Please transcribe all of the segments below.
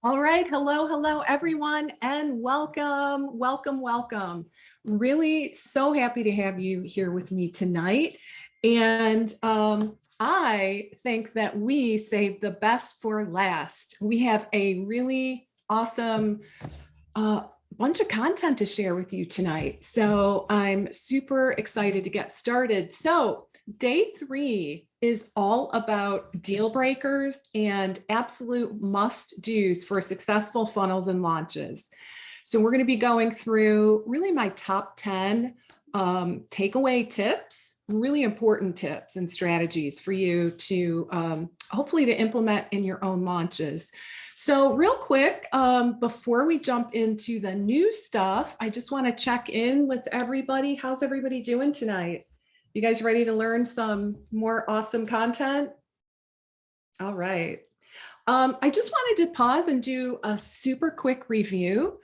All right. Hello, everyone, and welcome. Really so happy to have you here with me tonight. And I think that we saved the best for last. We have a really awesome bunch of content to share with you tonight. So I'm super excited to get started. So day 3 is all about deal breakers and absolute must-dos for successful funnels and launches. So we're going to be going through really my top 10 takeaway tips, really important tips and strategies for you to hopefully to implement in your own launches. So real quick, before we jump into the new stuff, I just want to check in with everybody. How's everybody doing tonight? You guys ready to learn some more awesome content? All right. I just wanted to pause and do a super quick review,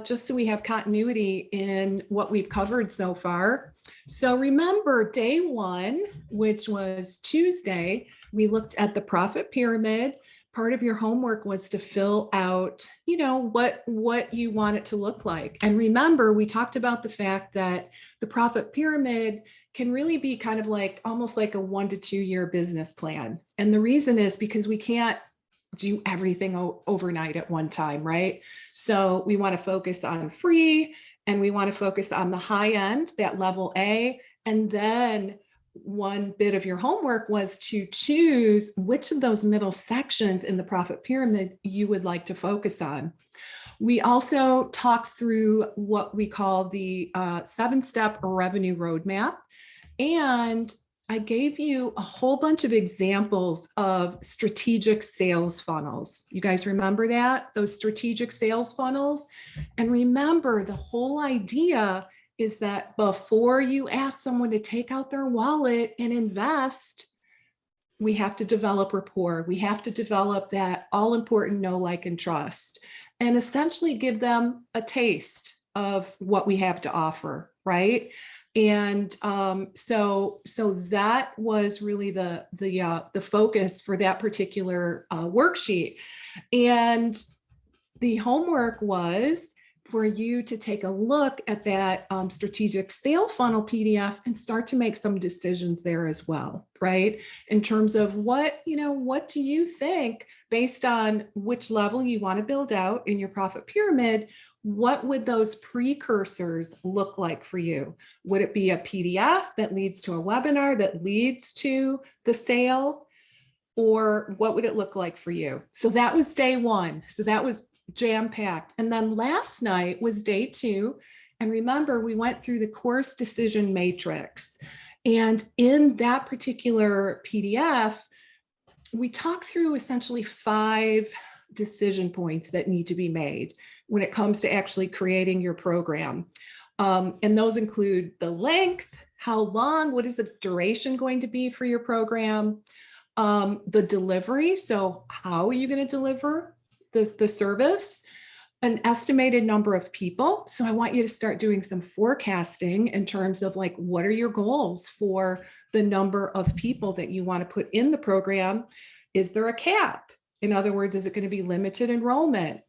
just so we have continuity in what we've covered so far. So remember day 1, which was Tuesday, we looked at the profit pyramid. Part of your homework was to fill out, what you want it to look like. And remember, we talked about the fact that the profit pyramid can really be kind of like almost like a 1 to 2 year business plan. And the reason is because we can't do everything overnight at one time, right? So we want to focus on free, and we want to focus on the high end, that level A, and then one bit of your homework was to choose which of those middle sections in the profit pyramid you would like to focus on. We also talked through what we call the 7-step revenue roadmap. And I gave you a whole bunch of examples of strategic sales funnels. You guys remember that? Those strategic sales funnels? And remember, the whole idea is that before you ask someone to take out their wallet and invest, we have to develop rapport. We have to develop that all-important know, like, and trust, and essentially give them a taste of what we have to offer, right? And so that was really the focus for that particular worksheet. And the homework was for you to take a look at that strategic sale funnel PDF and start to make some decisions there as well, right? In terms of what do you think, based on which level you want to build out in your profit pyramid, what would those precursors look like for you? Would it be a PDF that leads to a webinar that leads to the sale? Or what would it look like for you? So that was day 1. So that was jam-packed. And then last night was day 2. And remember, we went through the course decision matrix. And in that particular PDF, we talked through essentially 5 decision points that need to be made when it comes to actually creating your program. And those include the length, how long, what is the duration going to be for your program, the delivery, so how are you going to deliver the service, an estimated number of people. So I want you to start doing some forecasting in terms of like, what are your goals for the number of people that you want to put in the program? Is there a cap? In other words, is it going to be limited enrollment?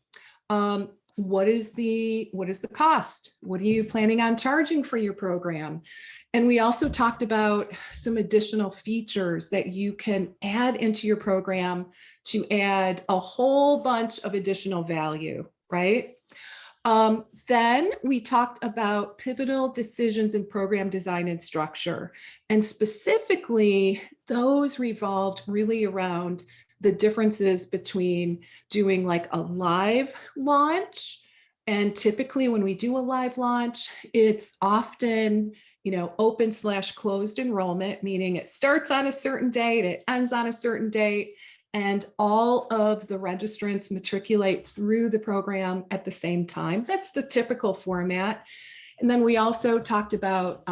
What is the cost? What are you planning on charging for your program? And we also talked about some additional features that you can add into your program to add a whole bunch of additional value, right? Then we talked about pivotal decisions in program design and structure. And specifically, those revolved really around the differences between doing like a live launch. And typically when we do a live launch, it's often, open/closed enrollment, meaning it starts on a certain date, it ends on a certain date, and all of the registrants matriculate through the program at the same time. That's the typical format. And then we also talked about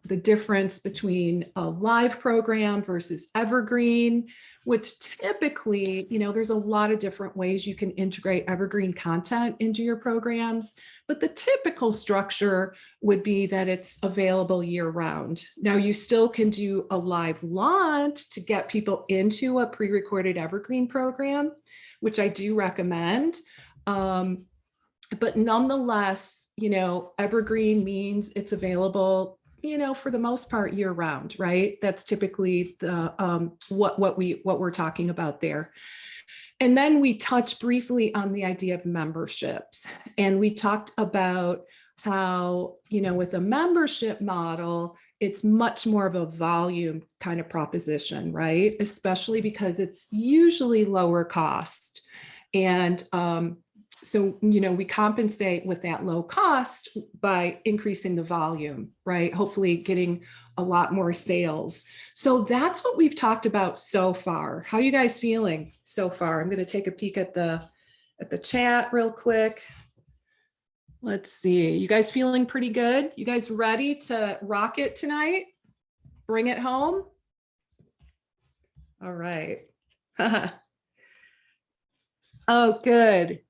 the difference between a live program versus evergreen, which typically, there's a lot of different ways you can integrate evergreen content into your programs, but the typical structure would be that it's available year round. Now, you still can do a live launch to get people into a pre-recorded evergreen program, which I do recommend. But nonetheless, Evergreen means it's available, for the most part year round, right? That's typically the what we're talking about there. And then we touched briefly on the idea of memberships. And we talked about how, with a membership model, it's much more of a volume kind of proposition, right? Especially because it's usually lower cost. And so, we compensate with that low cost by increasing the volume, right? Hopefully getting a lot more sales. So that's what we've talked about so far. How are you guys feeling so far? I'm going to take a peek at the chat real quick. Let's see. You guys feeling pretty good? You guys ready to rock it tonight? Bring it home? All right. Oh, good.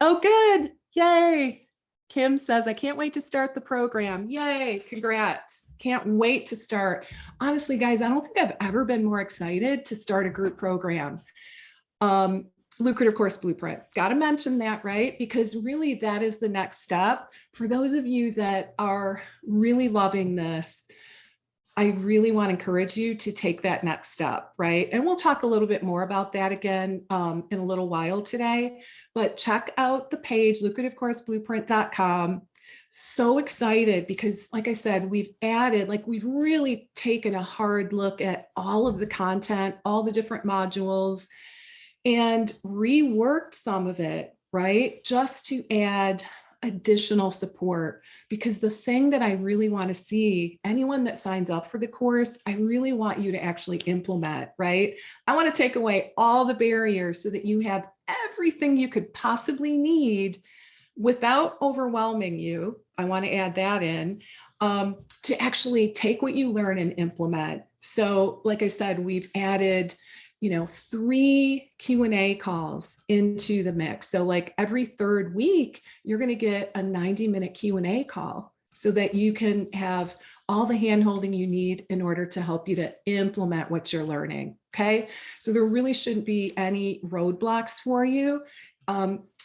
Oh, good. Yay. Kim says, I can't wait to start the program. Yay. Congrats. Can't wait to start. Honestly, guys, I don't think I've ever been more excited to start a group program. Lucrative Course Blueprint. Got to mention that, right? Because really that is the next step. For those of you that are really loving this, I really want to encourage you to take that next step, right? And we'll talk a little bit more about that again in a little while today, but check out the page, lucrativecourseblueprint.com. So excited because, like I said, we've really taken a hard look at all of the content, all the different modules, and reworked some of it, right? Just to add additional support, because the thing that I really want to see, anyone that signs up for the course, I really want you to actually implement, right? I want to take away all the barriers so that you have everything you could possibly need without overwhelming you. I want to add that in, to actually take what you learn and implement. So like I said, we've added 3 Q&A calls into the mix. So like every third week, you're going to get a 90-minute Q&A call so that you can have all the hand-holding you need in order to help you to implement what you're learning. Okay. So there really shouldn't be any roadblocks for you.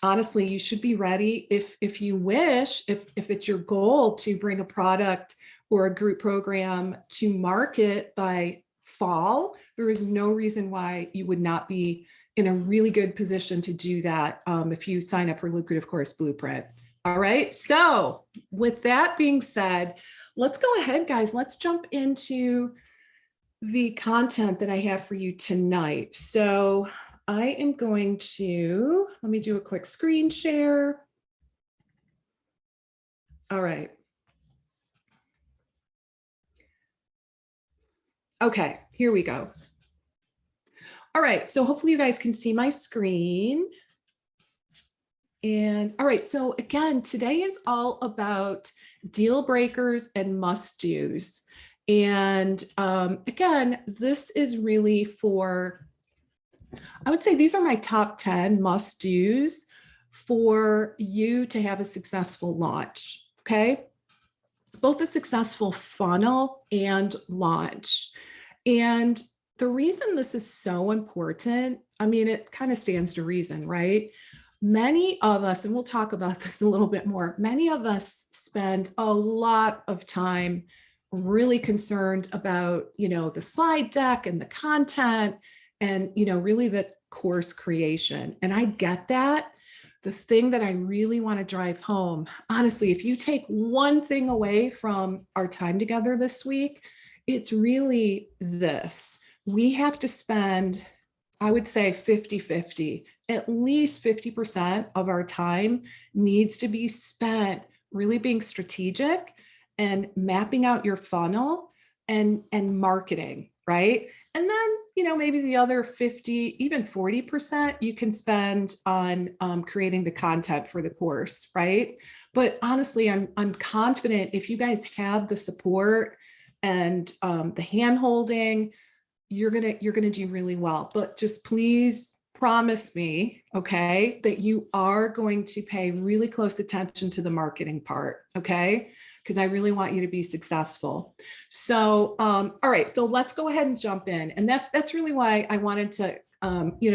Honestly, you should be ready if you wish, if it's your goal to bring a product or a group program to market by fall, there is no reason why you would not be in a really good position to do that if you sign up for Lucrative Course Blueprint. All right. So with that being said, let's go ahead, guys. Let's jump into the content that I have for you tonight. So I am going to, let me do a quick screen share. All right. Okay, here we go. All right, so hopefully you guys can see my screen. And all right, so again, today is all about deal breakers and must-dos. And again, this is really for, I would say these are my top 10 must-dos for you to have a successful launch, okay? Both a successful funnel and launch. And the reason this is so important, I mean, it kind of stands to reason, right? Many of us, and we'll talk about this a little bit more, many of us spend a lot of time really concerned about, the slide deck and the content and, really the course creation. And I get that. The thing that I really want to drive home, honestly, if you take one thing away from our time together this week, it's really this. We have to spend, I would say 50-50, at least 50% of our time needs to be spent really being strategic and mapping out your funnel and marketing, right? And then, maybe the other 50, even 40% you can spend on creating the content for the course, right? But honestly, I'm confident if you guys have the support and the hand-holding, you're gonna do really well. But just please promise me, okay, that you are going to pay really close attention to the marketing part, okay? Because I really want you to be successful. So, all right, so let's go ahead and jump in. And that's really why I wanted to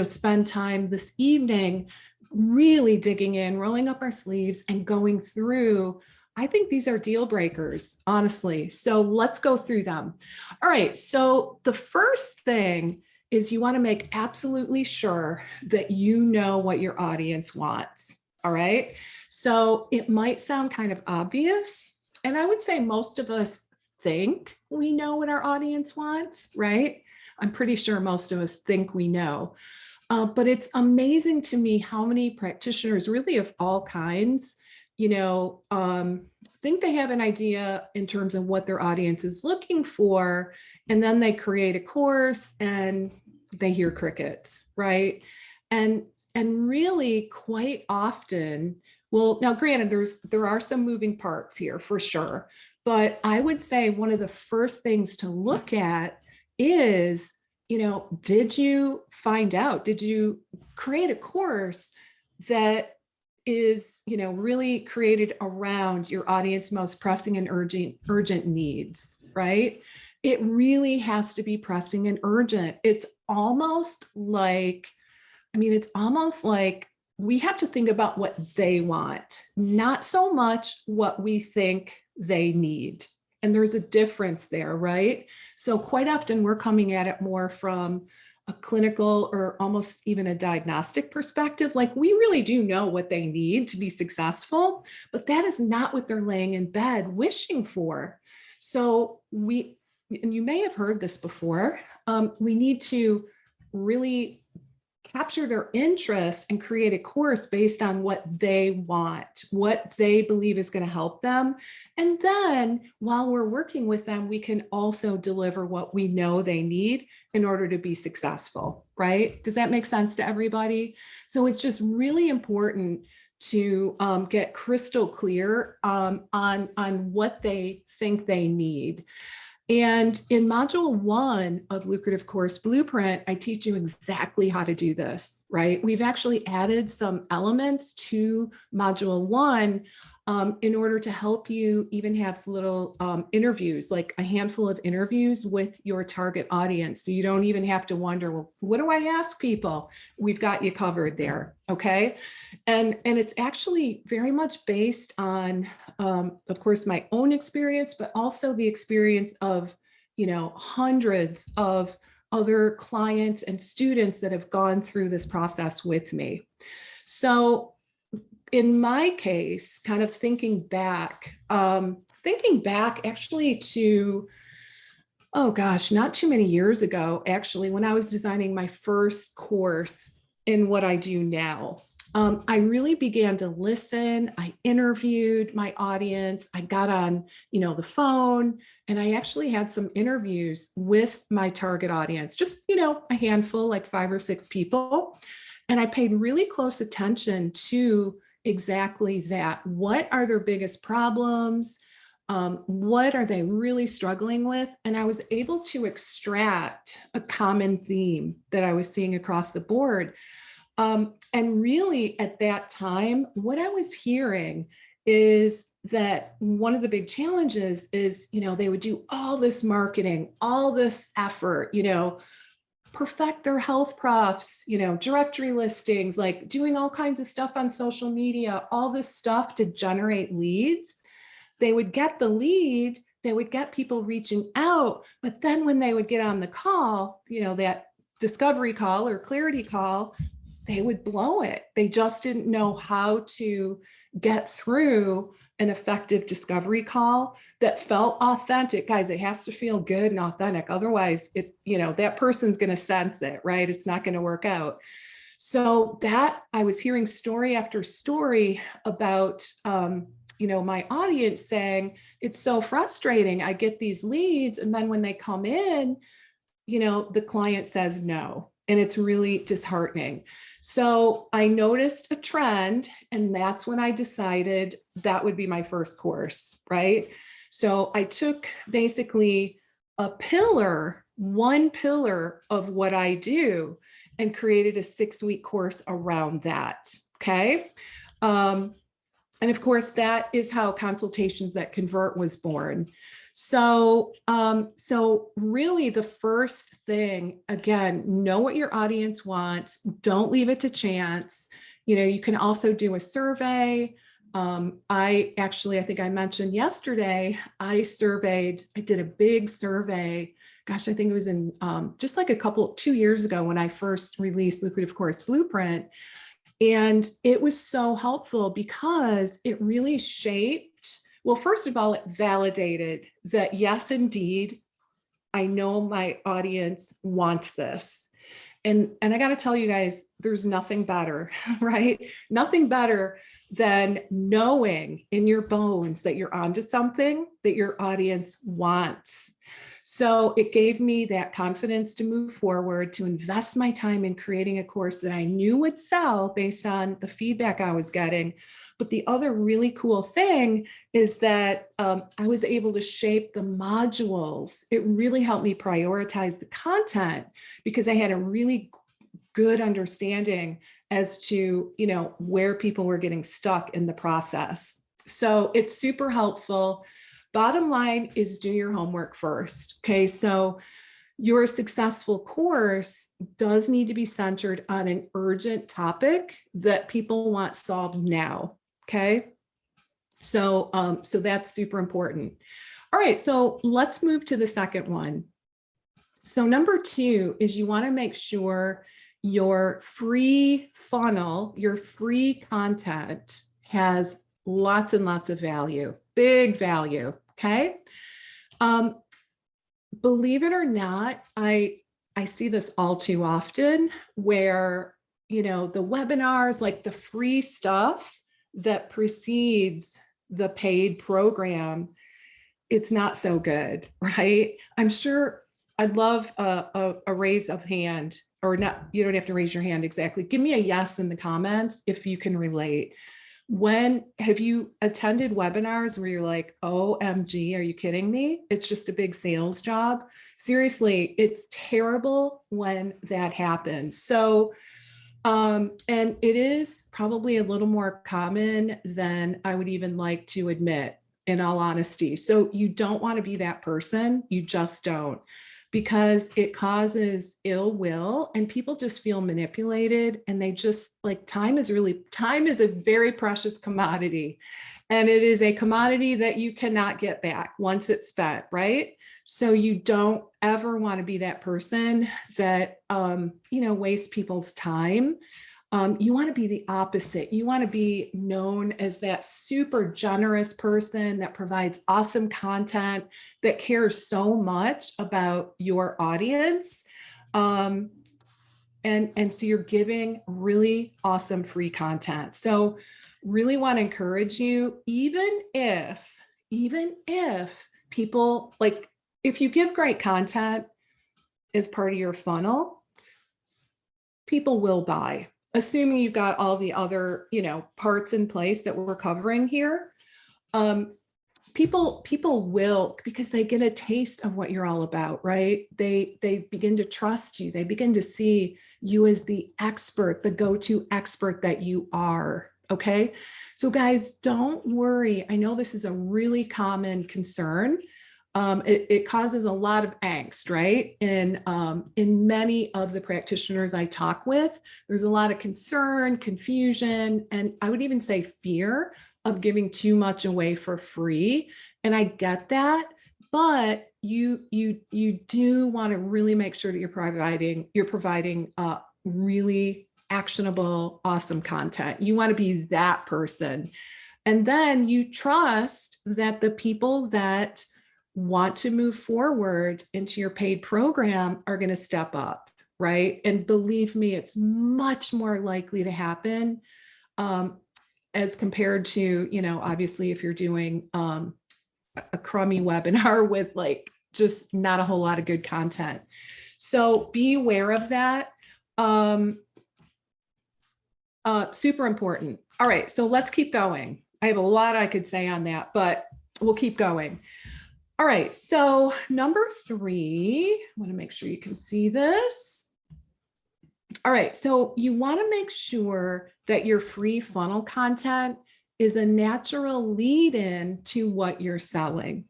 spend time this evening really digging in, rolling up our sleeves and going through. I think these are deal breakers, honestly. So let's go through them. All right. So the first thing is you want to make absolutely sure that you know what your audience wants. All right. So it might sound kind of obvious. And I would say most of us think we know what our audience wants, right? I'm pretty sure most of us think we know. But it's amazing to me how many practitioners, really of all kinds, think they have an idea in terms of what their audience is looking for, and then they create a course and they hear crickets, right? And really quite often, well, now granted, there are some moving parts here for sure, but I would say one of the first things to look at is, did you find out, did you create a course that is, really created around your audience most pressing and urgent needs, right? It really has to be pressing and urgent. It's almost like we have to think about what they want, not so much what we think they need. And there's a difference there, right? So quite often we're coming at it more from a clinical or almost even a diagnostic perspective. Like, we really do know what they need to be successful, but that is not what they're laying in bed wishing for. So and you may have heard this before, we need to really capture their interest and create a course based on what they want, what they believe is going to help them. And then while we're working with them, we can also deliver what we know they need in order to be successful, right? Does that make sense to everybody? So it's just really important to get crystal clear on what they think they need. And in module 1 of Lucrative Course Blueprint, I teach you exactly how to do this, right? We've actually added some elements to module 1 in order to help you even have little interviews, like a handful of interviews with your target audience. So you don't even have to wonder, well, what do I ask people? We've got you covered there, okay? And it's actually very much based on, of course, my own experience, but also the experience of, hundreds of other clients and students that have gone through this process with me. So in my case, kind of thinking back actually to, oh gosh, not too many years ago, actually, when I was designing my first course in what I do now. I really began to listen. I interviewed my audience. I got on, the phone, and I actually had some interviews with my target audience, just, a handful, like 5 or 6 people. And I paid really close attention to exactly that. What are their biggest problems? What are they really struggling with? And I was able to extract a common theme that I was seeing across the board. And really at that time, what I was hearing is that one of the big challenges is, they would do all this marketing, all this effort, perfect their health profs, directory listings, like doing all kinds of stuff on social media, all this stuff to generate leads. They would get the lead, they would get people reaching out, but then when they would get on the call, that discovery call or clarity call, they would blow it. They just didn't know how to get through an effective discovery call that felt authentic. Guys, it has to feel good and authentic. Otherwise, that person's going to sense it, right? It's not going to work out. So that I was hearing story after story about, my audience saying, it's so frustrating. I get these leads, and then when they come in, the client says no. And it's really disheartening. So I noticed a trend, and that's when I decided that would be my first course, right? So I took basically one pillar of what I do, and created a 6-week course around that, okay? And of course, that is how Consultations That Convert was born. So really the first thing, again, know what your audience wants. Don't leave it to chance. You can also do a survey. I think I mentioned yesterday, I did a big survey. Gosh, I think it was in just like 2 years ago when I first released Lucrative Course Blueprint. And it was so helpful because it really shaped, well, first of all, it validated that yes, indeed, I know my audience wants this. And I got to tell you guys, there's nothing better, right? Nothing better than knowing in your bones that you're onto something that your audience wants. So it gave me that confidence to move forward, to invest my time in creating a course that I knew would sell based on the feedback I was getting. But the other really cool thing is that I was able to shape the modules. It really helped me prioritize the content because I had a really good understanding as to, where people were getting stuck in the process. So it's super helpful. Bottom line is do your homework first. Okay. So your successful course does need to be centered on an urgent topic that people want solved now. Okay. So that's super important. All right. So let's move to the second one. So number 2 is you want to make sure your free funnel, your free content has lots and lots of value, big value. Okay. Believe it or not, I see this all too often where, the webinars, like the free stuff that precedes the paid program, it's not so good, right? I'm sure I'd love a raise of hand, or not. You don't have to raise your hand exactly. Give me a yes in the comments if you can relate. When have you attended webinars where you're like, OMG, are you kidding me? It's just a big sales job. Seriously, it's terrible when that happens. So, and it is probably a little more common than I would even like to admit, in all honesty. So you don't want to be that person. You just don't, because it causes ill will and people just feel manipulated, and they just like, time is a very precious commodity, and it is a commodity that you cannot get back once it's spent, right? So you don't ever want to be that person that, wastes people's time. You want to be the opposite. You want to be known as that super generous person that provides awesome content, that cares so much about your audience. And so you're giving really awesome free content. So really want to encourage you, even if people, like, if you give great content as part of your funnel, people will buy, assuming you've got all the other, parts in place that we're covering here. People will, because they get a taste of what you're all about, right? They begin to trust you. They begin to see you as the expert, the go-to expert that you are. Okay. So guys, don't worry. I know this is a really common concern. It causes a lot of angst, right? In many of the practitioners I talk with, there's a lot of concern, confusion, and I would even say fear of giving too much away for free. And I get that, but you do want to really make sure that you're providing really actionable, awesome content. You want to be that person. And then you trust that the people that want to move forward into your paid program are going to step up, right? And believe me, it's much more likely to happen as compared to, obviously if you're doing a crummy webinar with like just not a whole lot of good content. So be aware of that. Super important. All right, so let's keep going. I have a lot I could say on that, but we'll keep going. All right, so number 3, I want to make sure you can see this. All right, so you want to make sure that your free funnel content is a natural lead-in to what you're selling.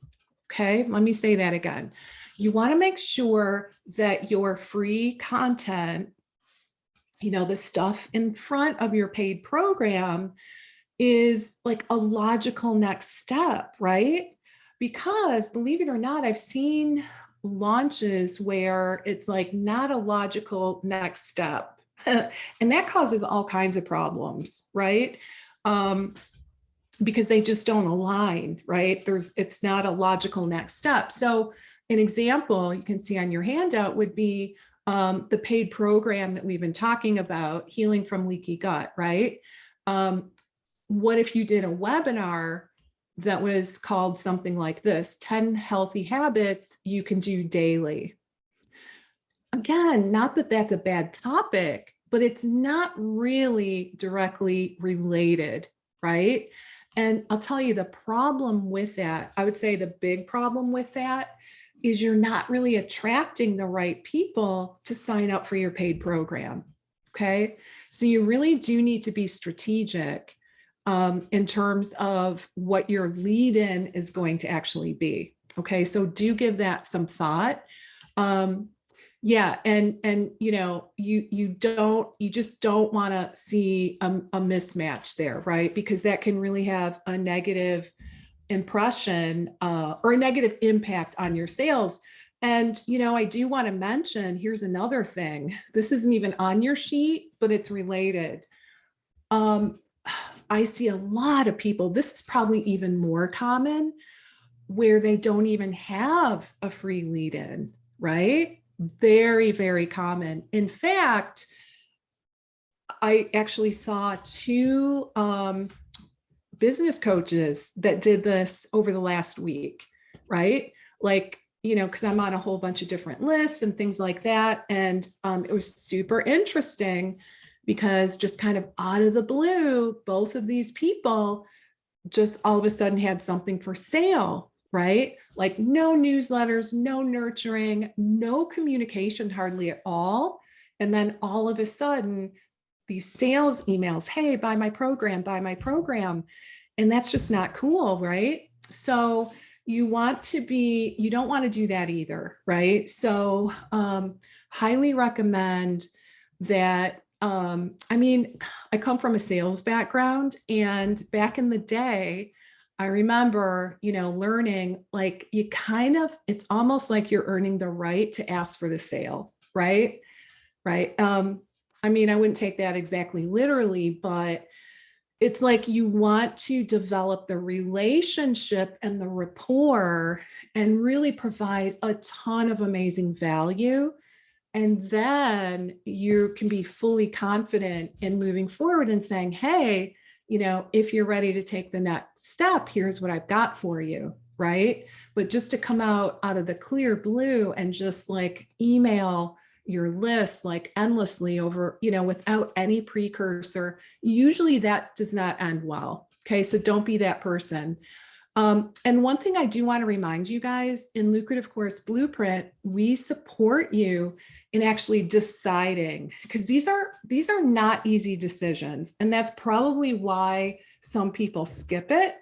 Okay, let me say that again. You want to make sure that your free content, the stuff in front of your paid program, is like a logical next step, right? Because believe it or not, I've seen launches where it's like not a logical next step. And that causes all kinds of problems, right? Because they just don't align, right? It's not a logical next step. So an example you can see on your handout would be the paid program that we've been talking about, Healing from Leaky Gut, right? What if you did a webinar that was called something like this, 10 healthy habits you can do daily? Again, not that that's a bad topic, but it's not really directly related, right? And I'll tell you the problem with that, I would say the big problem with that is you're not really attracting the right people to sign up for your paid program, okay? So you really do need to be strategic in terms of what your lead in is going to actually be. Okay, so do give that some thought. Yeah, and you just don't want to see a mismatch there, right? Because that can really have a negative impression or a negative impact on your sales. And I do want to mention, here's another thing. This isn't even on your sheet, but it's related. I see a lot of people, this is probably even more common, where they don't even have a free lead in, right? Very, very common. In fact, I actually saw two business coaches that did this over the last week, right? Like, because I'm on a whole bunch of different lists and things like that. And it was super interesting because just kind of out of the blue, both of these people just all of a sudden had something for sale, right? Like no newsletters, no nurturing, no communication hardly at all. And then all of a sudden, these sales emails, hey, buy my program, buy my program. And that's just not cool, right? So you don't want to do that either, right? So highly recommend that. I come from a sales background, and back in the day, I remember, learning like it's almost like you're earning the right to ask for the sale, right? Right. I wouldn't take that exactly literally, but it's like you want to develop the relationship and the rapport and really provide a ton of amazing value. And then you can be fully confident in moving forward and saying, hey, if you're ready to take the next step, here's what I've got for you, right? But just to come out of the clear blue and just like email your list like endlessly over, without any precursor, usually that does not end well. Okay, so don't be that person. And one thing I do want to remind you guys, in Lucrative Course Blueprint, we support you in actually deciding, because these are not easy decisions. And that's probably why some people skip it,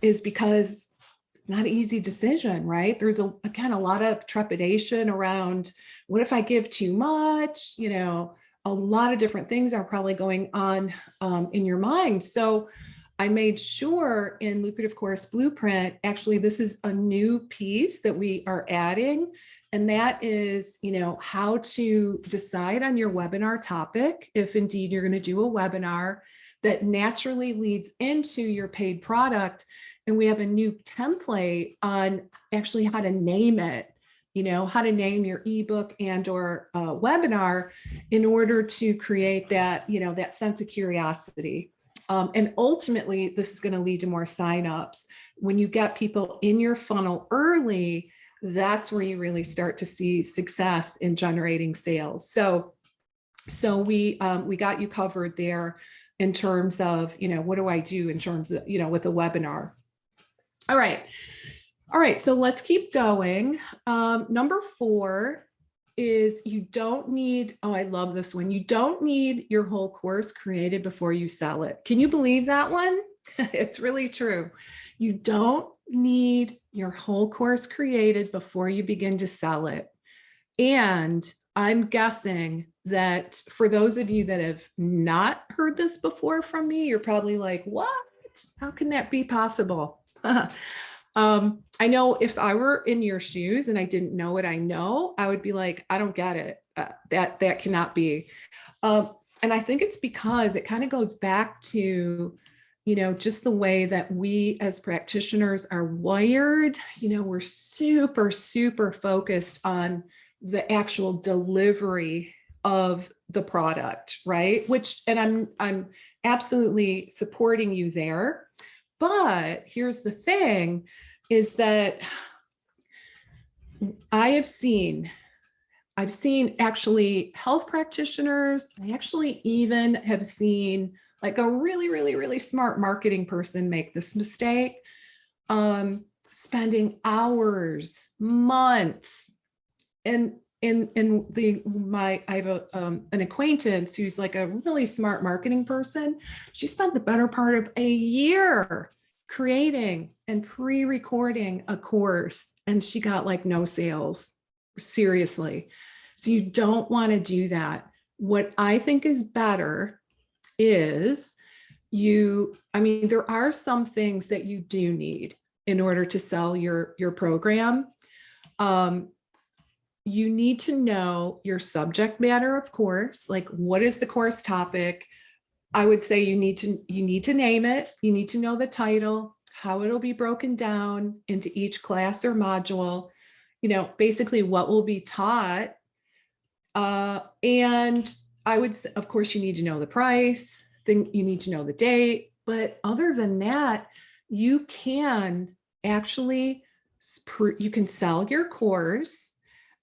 is because it's not an easy decision, right? There's a lot of trepidation around, what if I give too much? A lot of different things are probably going on in your mind. So I made sure in Lucrative Course Blueprint, actually, this is a new piece that we are adding. And that is, how to decide on your webinar topic, if indeed you're going to do a webinar that naturally leads into your paid product. And we have a new template on actually how to name it, how to name your ebook and or webinar in order to create that, that sense of curiosity. And ultimately, this is going to lead to more signups. When you get people in your funnel early, that's where you really start to see success in generating sales. So we got you covered there in terms of, what do I do in terms of, with a webinar. All right. So let's keep going. Number 4 is you don't need, I love this one. You don't need your whole course created before you sell it. Can you believe that one? It's really true. You don't need your whole course created before you begin to sell it. And I'm guessing that for those of you that have not heard this before from me, you're probably like, what? How can that be possible? I know if I were in your shoes and I didn't know what I know, I would be like, I don't get it. That cannot be. And I think it's because it kind of goes back to, just the way that we as practitioners are wired. We're super, super focused on the actual delivery of the product, right? And I'm absolutely supporting you there. But here's the thing is that I've seen actually health practitioners. I actually even have seen like a really, really, really smart marketing person make this mistake, spending hours, months, and I have an acquaintance who's like a really smart marketing person. She spent the better part of a year creating and pre-recording a course, and she got like no sales. Seriously. So you don't want to do that. What I think is better is there are some things that you do need in order to sell your program. You need to know your subject matter, of course, like what is the course topic? I would say you need to name it. You need to know the title, how it'll be broken down into each class or module, basically what will be taught. And I would say, of course, you need to know the price, you need to know the date, but other than that, you can actually, you can sell your course.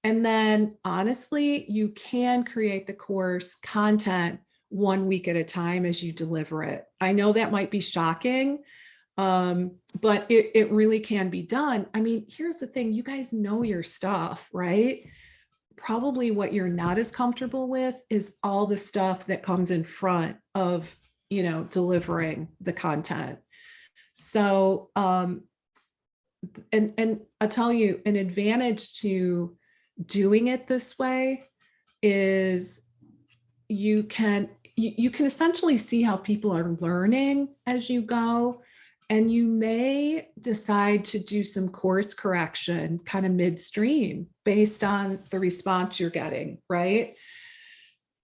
And then honestly, you can create the course content 1 week at a time as you deliver it. I know that might be shocking, but it really can be done. I mean, here's the thing, you guys know your stuff, right? Probably what you're not as comfortable with is all the stuff that comes in front of, delivering the content. So, and I'll tell you, an advantage to doing it this way is you can essentially see how people are learning as you go. And you may decide to do some course correction kind of midstream based on the response you're getting, right?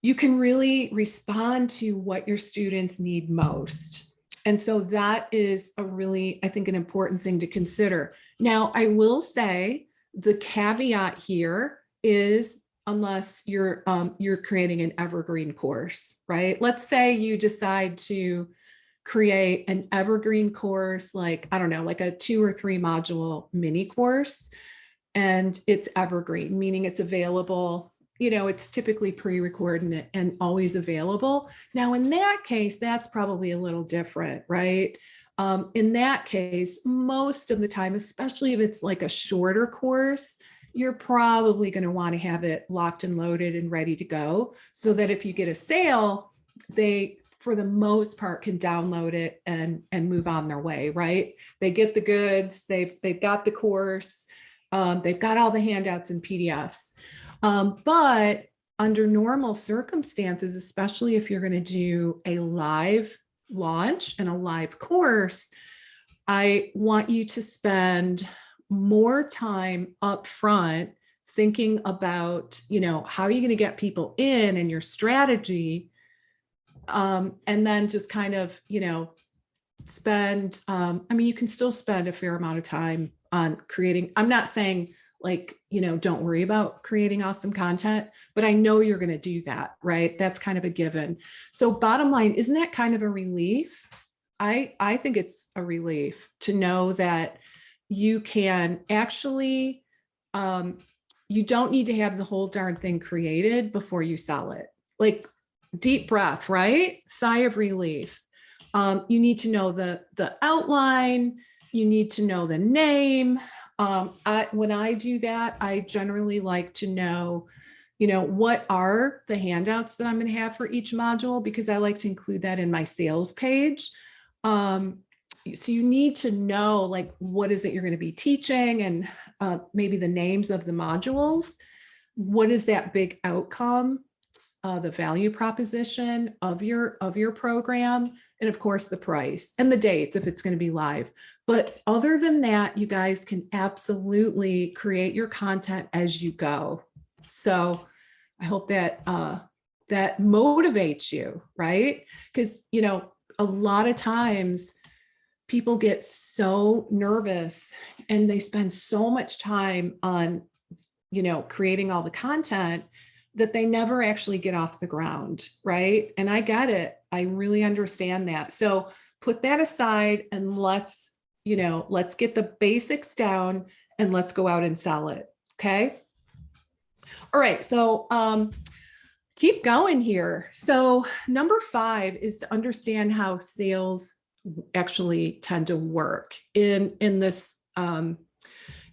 You can really respond to what your students need most. And so that is a really, I think, an important thing to consider. Now, I will say the caveat here is unless you're creating an evergreen course, right? Let's say you decide to create an evergreen course, like, I don't know, like a 2 or 3 module mini course, and it's evergreen, meaning it's available, it's typically pre-recorded and always available. Now, in that case, that's probably a little different, right? In that case, most of the time, especially if it's like a shorter course, you're probably going to want to have it locked and loaded and ready to go so that if you get a sale, they, for the most part, can download it and move on their way, right? They get the goods, they've got the course, they've got all the handouts and PDFs. But under normal circumstances, especially if you're going to do a live launch and a live course, I want you to spend more time up front thinking about, how are you going to get people in and your strategy. And then just kind of, spend, you can still spend a fair amount of time on creating. I'm not saying like, don't worry about creating awesome content, but I know you're going to do that, right? That's kind of a given. So bottom line, isn't that kind of a relief? I think it's a relief to know that you can actually, you don't need to have the whole darn thing created before you sell it. Like, deep breath, right? Sigh of relief. You need to know the outline. You need to know the name. When I do that, I generally like to know, what are the handouts that I'm going to have for each module, because I like to include that in my sales page. so you need to know, like, what is it you're going to be teaching, and maybe the names of the modules. What is that big outcome, the value proposition of your program, and of course the price and the dates if it's going to be live. But other than that, you guys can absolutely create your content as you go. So I hope that that motivates you, right? Because, you know, a lot of times people get so nervous and they spend so much time on, you know, creating all the content that they never actually get off the ground, right? And I get it. I really understand that. So put that aside and let's get the basics down and let's go out and sell it. Okay. All right. So keep going here. So number 5 is to understand how sales actually tend to work in this, in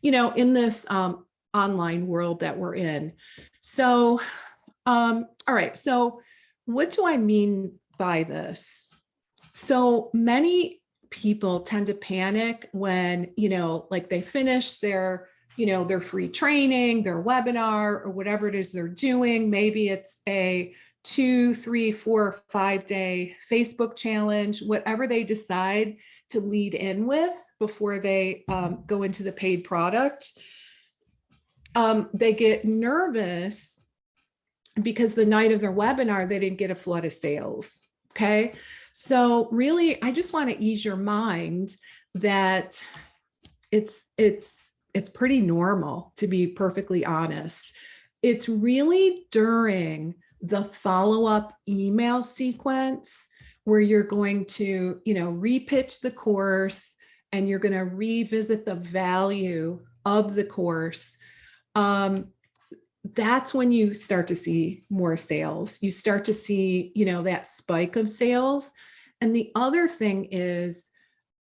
this online world that we're in. So, all right. So what do I mean by this? So many people tend to panic when, like they finish their, their free training, their webinar, or whatever it is they're doing. Maybe it's a 2, 3, 4, 5-day Facebook challenge, whatever they decide to lead in with before they go into the paid product. They get nervous because the night of their webinar, they didn't get a flood of sales. Okay. So really, I just want to ease your mind that it's pretty normal, to be perfectly honest. It's really during the follow-up email sequence where you're going to, repitch the course and you're going to revisit the value of the course. That's when you start to see more sales. You start to see, that spike of sales. And the other thing is,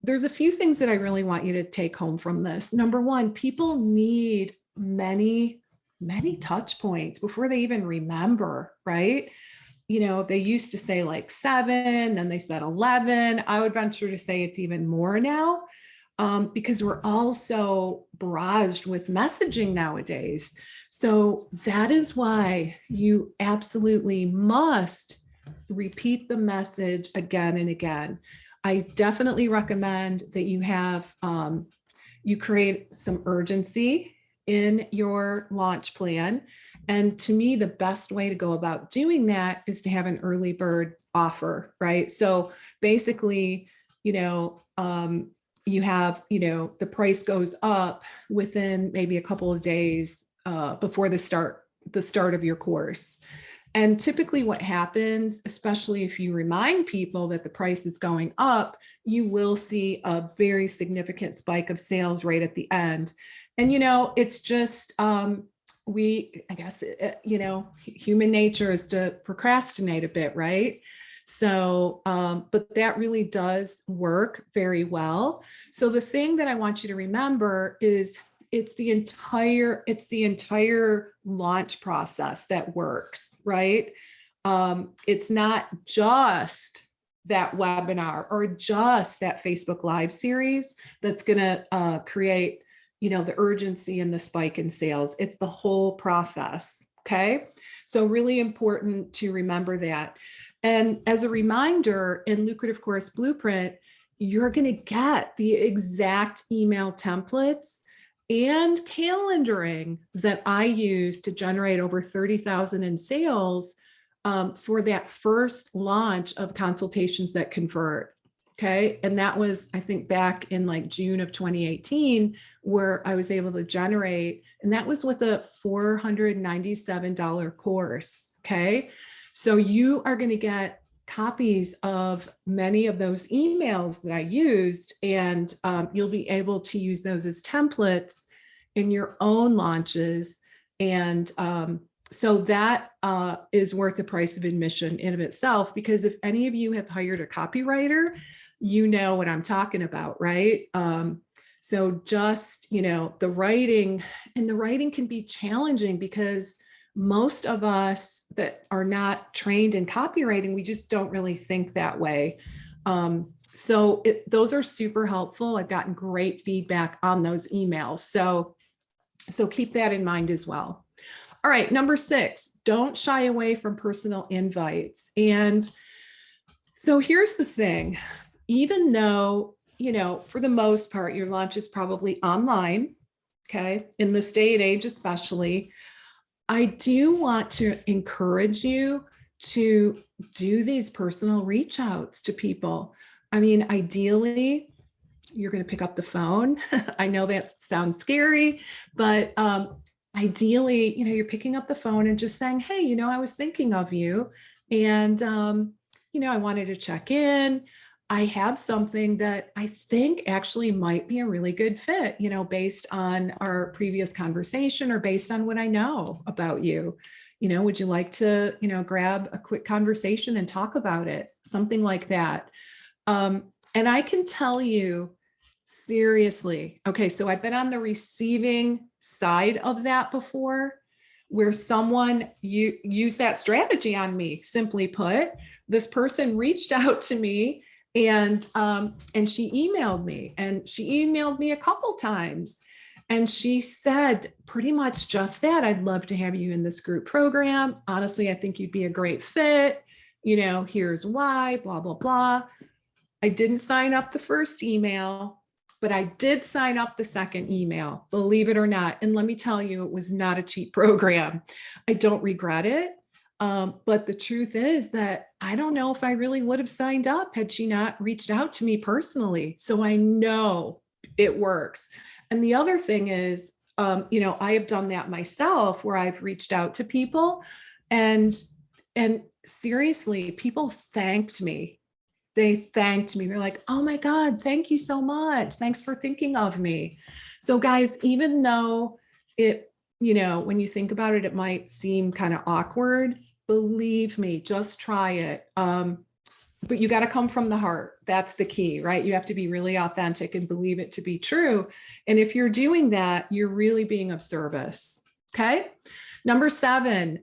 there's a few things that I really want you to take home from this. Number 1, people need many touch points before they even remember, right? They used to say like 7, then they said 11. I would venture to say it's even more now, because we're all so barraged with messaging nowadays. So that is why you absolutely must repeat the message again and again. I definitely recommend that you have, you create some urgency in your launch plan. And to me, the best way to go about doing that is to have an early bird offer, right? So basically, you have, the price goes up within maybe a couple of days before the start of your course. And typically what happens, especially if you remind people that the price is going up, you will see a very significant spike of sales right at the end. And, it's just, I guess, human nature is to procrastinate a bit, right? So, but that really does work very well. So the thing that I want you to remember is it's the entire launch process that works, right? It's not just that webinar or just that Facebook Live series that's going to create, the urgency and the spike in sales. It's the whole process. Okay. So really important to remember that. And as a reminder, in Lucrative Course Blueprint, you're going to get the exact email templates and calendaring that I use to generate over 30,000 in sales for that first launch of Consultations That Convert. Okay. And that was, I think, back in like June of 2018, where I was able to generate, and that was with a $497 course. Okay. So you are going to get copies of many of those emails that I used, and you'll be able to use those as templates in your own launches. And so that is worth the price of admission in of itself, because if any of you have hired a copywriter, you know what I'm talking about, right? So just, the writing can be challenging because most of us that are not trained in copywriting, we just don't really think that way. So those are super helpful. I've gotten great feedback on those emails. So keep that in mind as well. All right, number 6, don't shy away from personal invites. And so here's the thing, even though, for the most part, your launch is probably online, okay, in this day and age especially, I do want to encourage you to do these personal reach outs to people. I mean, ideally, you're going to pick up the phone. I know that sounds scary, but ideally, you're picking up the phone and just saying, hey, I was thinking of you. And, I wanted to check in. I have something that I think actually might be a really good fit, based on our previous conversation or based on what I know about you. Would you like to, grab a quick conversation and talk about it? Something like that. And I can tell you seriously, okay, so I've been on the receiving side of that before, where someone used that strategy on me. Simply put, this person reached out to me and she emailed me, and she emailed me a couple times. And she said pretty much just that. I'd love to have you in this group program. Honestly, I think you'd be a great fit. Here's why, blah, blah, blah. I didn't sign up the first email, but I did sign up the second email, believe it or not. And let me tell you, it was not a cheap program. I don't regret it. But the truth is that I don't know if I really would have signed up had she not reached out to me personally. So I know it works. And the other thing is, I have done that myself, where I've reached out to people and seriously, people thanked me. They thanked me. They're like, oh my God, thank you so much. Thanks for thinking of me. So guys, even though it, when you think about it, it might seem kind of awkward, believe me, just try it. But you got to come from the heart. That's the key, right? You have to be really authentic and believe it to be true. And if you're doing that, you're really being of service. Okay. Number 7,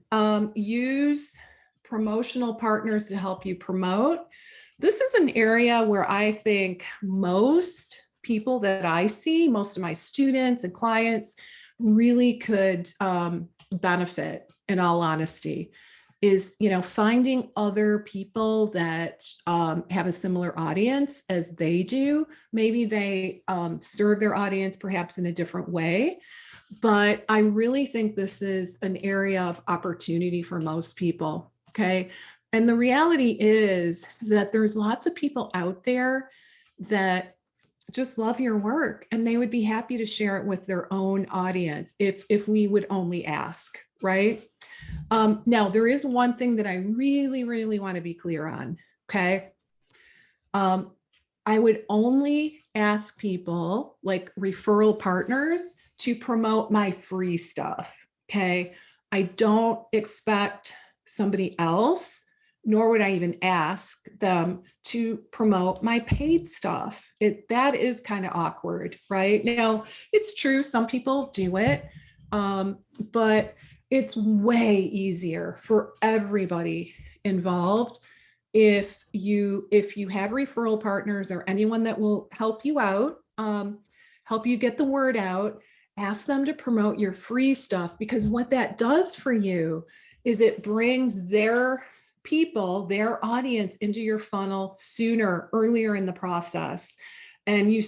use promotional partners to help you promote. This is an area where I think most people that I see, most of my students and clients really could benefit, in all honesty, is, finding other people that have a similar audience as they do. Maybe they serve their audience perhaps in a different way. But I really think this is an area of opportunity for most people. Okay. And the reality is that there's lots of people out there that just love your work, and they would be happy to share it with their own audience if we would only ask, right? Now, there is one thing that I really, really want to be clear on, okay? I would only ask people like referral partners to promote my free stuff, okay? I don't expect somebody else, nor would I even ask them to promote my paid stuff. That is kind of awkward, right? Now, it's true, some people do it, but it's way easier for everybody involved if you have referral partners or anyone that will help you out, help you get the word out. Ask them to promote your free stuff, because what that does for you is it brings their people, their audience into your funnel sooner, earlier in the process. And you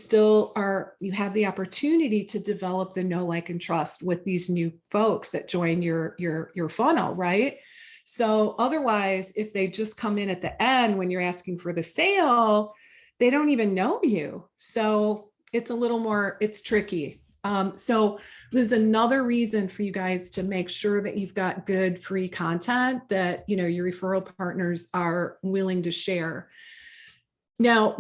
have the opportunity to develop the know, like, and trust with these new folks that join your funnel, right? So otherwise, if they just come in at the end when you're asking for the sale, they don't even know you. So it's it's tricky. So there's another reason for you guys to make sure that you've got good free content that, your referral partners are willing to share. Now,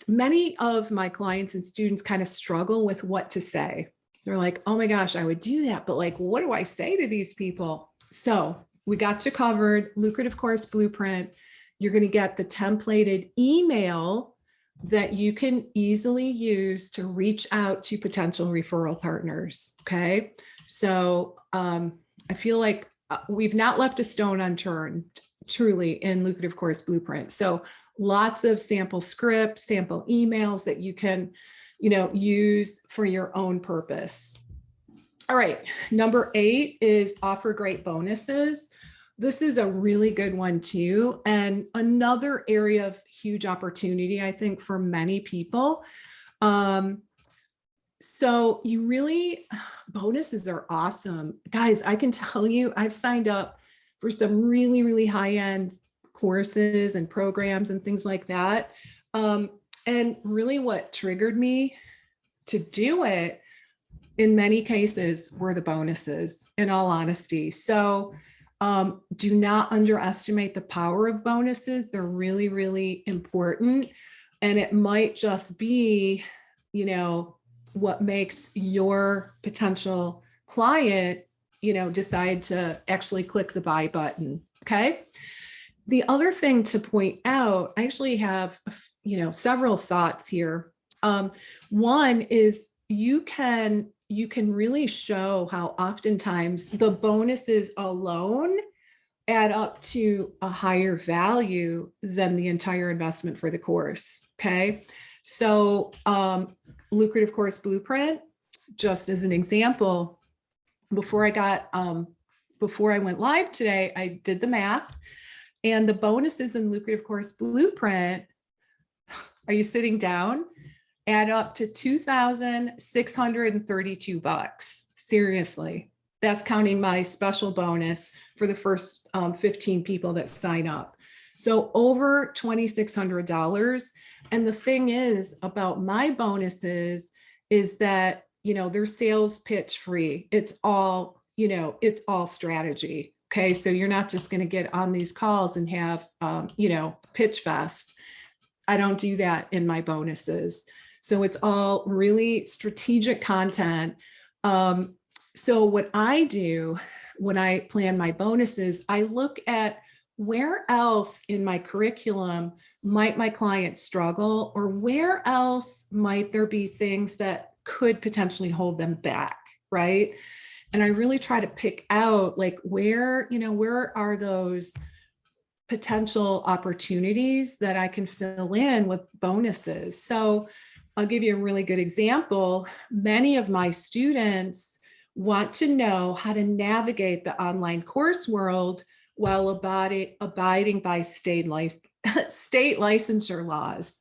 many of my clients and students kind of struggle with what to say. They're like, oh my gosh, I would do that, but like, what do I say to these people? So we got you covered. Lucrative Course Blueprint. You're going to get the templated email that you can easily use to reach out to potential referral partners. Okay. So I feel like we've not left a stone unturned, truly, in Lucrative Course Blueprint. So lots of sample scripts, sample emails that you can, use for your own purpose. All right, number 8 is offer great bonuses. This is a really good one too, and another area of huge opportunity, I think, for many people. So bonuses are awesome. Guys, I can tell you, I've signed up for some really, really high-end courses and programs and things like that. And really what triggered me to do it in many cases were the bonuses, in all honesty. So do not underestimate the power of bonuses. They're really, really important. And it might just be, what makes your potential client, decide to actually click the buy button. Okay. The other thing to point out, I actually have, several thoughts here. One is you can really show how oftentimes the bonuses alone add up to a higher value than the entire investment for the course. Okay. So, lucrative course blueprint, just as an example, before I went live today, I did the math, and the bonuses in lucrative course blueprint, are you sitting down? Add up to $2,632. Seriously, that's counting my special bonus for the first 15 people that sign up. So over $2,600. And the thing is about my bonuses is that, they're sales pitch free. It's all strategy. Okay. So you're not just going to get on these calls and have, pitch fest. I don't do that in my bonuses. So it's all really strategic content. So what I do when I plan my bonuses, I look at where else in my curriculum might my client struggle, or where else might there be things that could potentially hold them back, right? And I really try to pick out where are those potential opportunities that I can fill in with bonuses. So I'll give you a really good example. Many of my students want to know how to navigate the online course world while abiding by state licensure laws.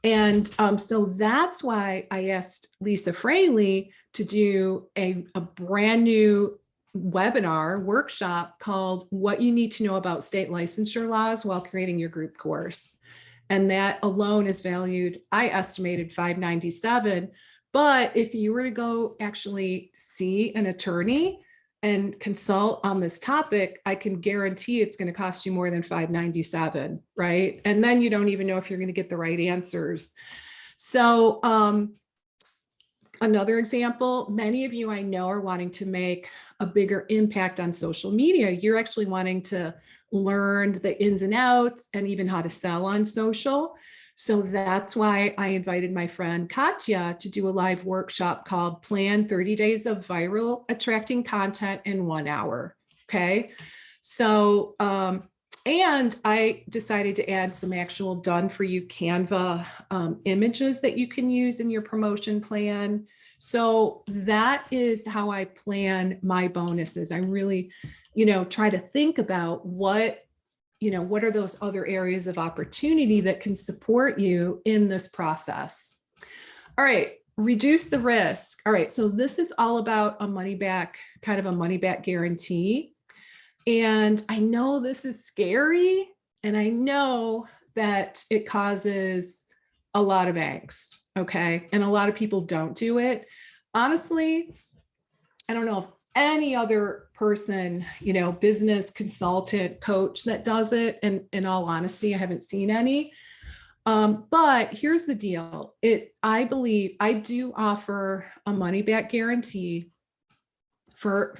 And so that's why I asked Lisa Fraley to do a brand new webinar workshop called What You Need to Know About State Licensure Laws While Creating Your Group Course. And that alone is valued, I estimated $597. But if you were to go actually see an attorney and consult on this topic, I can guarantee it's going to cost you more than $597, right? And then you don't even know if you're going to get the right answers. So another example, many of you I know are wanting to make a bigger impact on social media. You're actually wanting to learn the ins and outs and even how to sell on social. So that's why I invited my friend Katya to do a live workshop called Plan 30 Days of Viral Attracting Content in 1 hour. Okay. So, and I decided to add some actual done for you Canva images that you can use in your promotion plan. So that is how I plan my bonuses. I really, try to think about what are those other areas of opportunity that can support you in this process. All right, reduce the risk. All right, so this is all about a money back guarantee. And I know this is scary, and I know that it causes a lot of angst, okay? And a lot of people don't do it. Honestly, I don't know if any other person, business consultant, coach that does it. And in all honesty, I haven't seen any. But here's the deal. I believe I do offer a money back guarantee for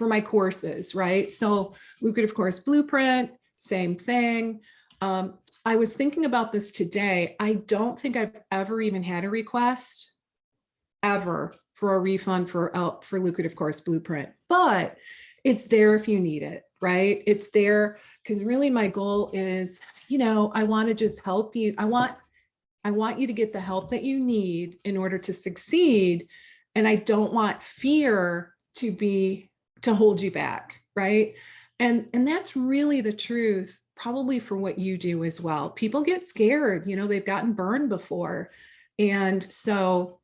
my courses, right? So lucrative course blueprint, same thing. I was thinking about this today. I don't think I've ever even had a request ever for a refund for lucrative course blueprint, but it's there if you need it, right? It's there because really my goal is I want to just help you. I want you to get the help that you need in order to succeed. And I don't want fear to hold you back, right? And that's really the truth, probably for what you do as well. People get scared, they've gotten burned before. And so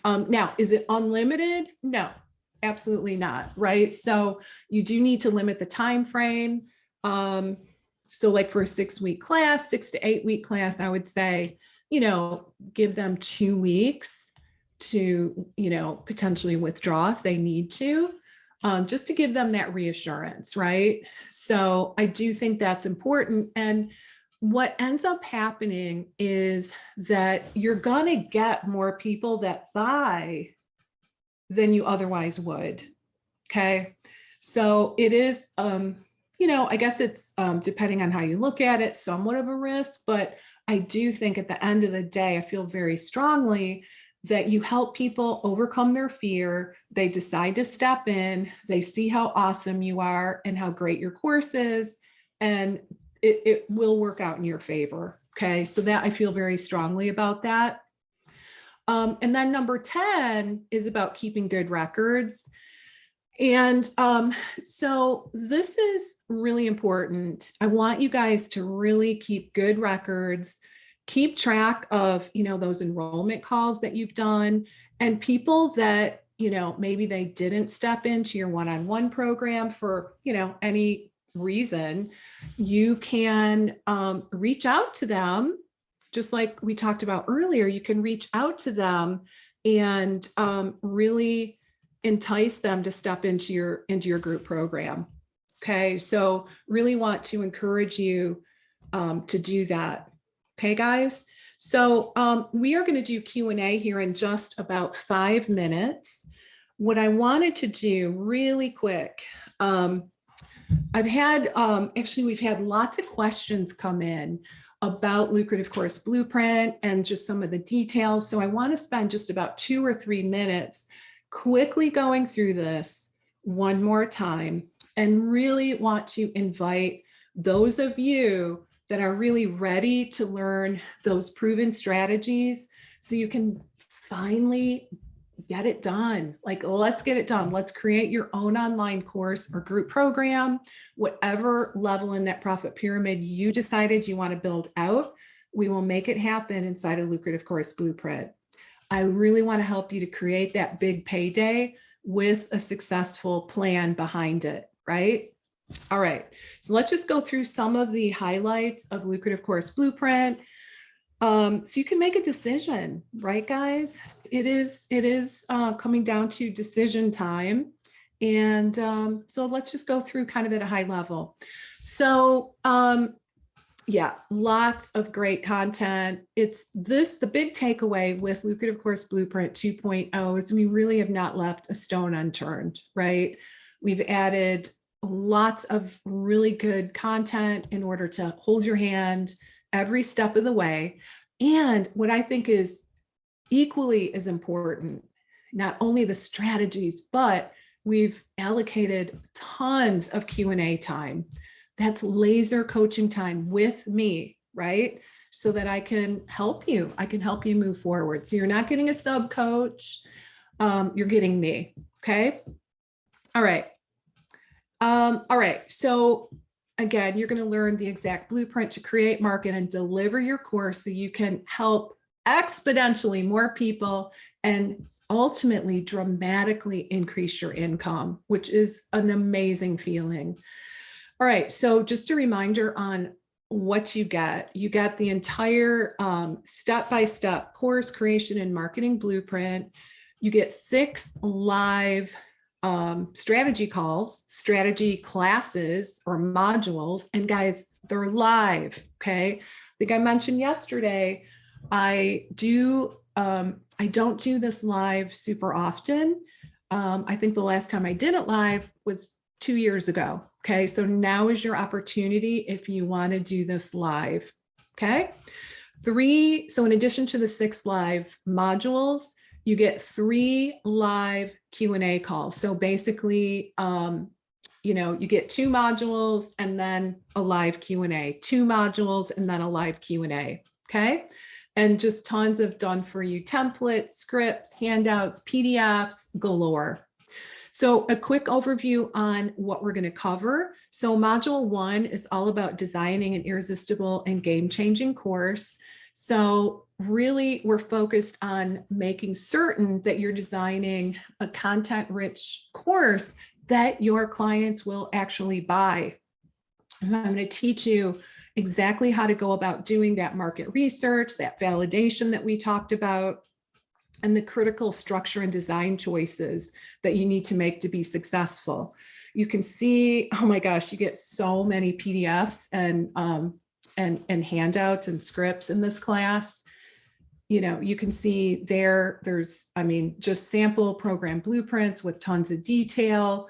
now, is it unlimited? No, absolutely not, right? So you do need to limit the time frame. So like for a 6-week class, 6 to 8 week class, I would say, give them 2 weeks to, potentially withdraw if they need to, just to give them that reassurance, right? So I do think that's important. And what ends up happening is that you're going to get more people that buy than you otherwise would. Okay. So it is, I guess it's depending on how you look at it, somewhat of a risk, but I do think at the end of the day, I feel very strongly that you help people overcome their fear. They decide to step in, they see how awesome you are and how great your course is, and it will work out in your favor. Okay. So that I feel very strongly about that. And then number 10 is about keeping good records. And so this is really important. I want you guys to really keep good records, keep track of, those enrollment calls that you've done, and people that, maybe they didn't step into your one-on-one program for, any reason. You can reach out to them, just like we talked about earlier. You can reach out to them and really entice them to step into your group program. Okay, so really want to encourage you to do that. Okay, guys. So we are going to do Q&A here in just about 5 minutes. What I wanted to do really quick, I've had, actually, we've had lots of questions come in about Lucrative Course Blueprint and just some of the details. So I want to spend just about 2 or 3 minutes quickly going through this one more time, and really want to invite those of you that are really ready to learn those proven strategies so you can finally get it done. Like, let's get it done. Let's create your own online course or group program, whatever level in that profit pyramid you decided you want to build out. We will make it happen inside a Lucrative Course Blueprint. I really want to help you to create that big payday with a successful plan behind it, right? All right, so let's just go through some of the highlights of Lucrative Course Blueprint. So you can make a decision, right, guys? It is coming down to decision time. And so let's just go through kind of at a high level. So yeah, lots of great content. The big takeaway with Lucrative Course Blueprint 2.0 is we really have not left a stone unturned, right? We've added lots of really good content in order to hold your hand every step of the way. And what I think is equally as important, not only the strategies, but we've allocated tons of Q&A time. That's laser coaching time with me, right? So that I can help you. I can help you move forward. So you're not getting a sub coach, you're getting me, okay? All right. All right, so again, you're going to learn the exact blueprint to create, market, and deliver your course so you can help exponentially more people and ultimately dramatically increase your income, which is an amazing feeling. All right, so just a reminder on what you get. You get the entire step-by-step course creation and marketing blueprint. You get 6 live strategy calls, strategy classes or modules. And guys, they're live. Okay. I think I mentioned yesterday, I don't do this live super often. I think the last time I did it live was 2 years ago. Okay. So now is your opportunity if you want to do this live. Okay. So in addition to the 6 live modules, you get 3 live Q&A calls. So basically, you get 2 modules and then a live Q&A, 2 modules and then a live Q&A. Okay. And just tons of done for you templates, scripts, handouts, PDFs galore. So a quick overview on what we're going to cover. So module 1 is all about designing an irresistible and game-changing course. So really, we're focused on making certain that you're designing a content-rich course that your clients will actually buy. So I'm going to teach you exactly how to go about doing that market research, that validation that we talked about, and the critical structure and design choices that you need to make to be successful. You can see, oh my gosh, you get so many PDFs and handouts and scripts in this class. You can see there's, just sample program blueprints with tons of detail,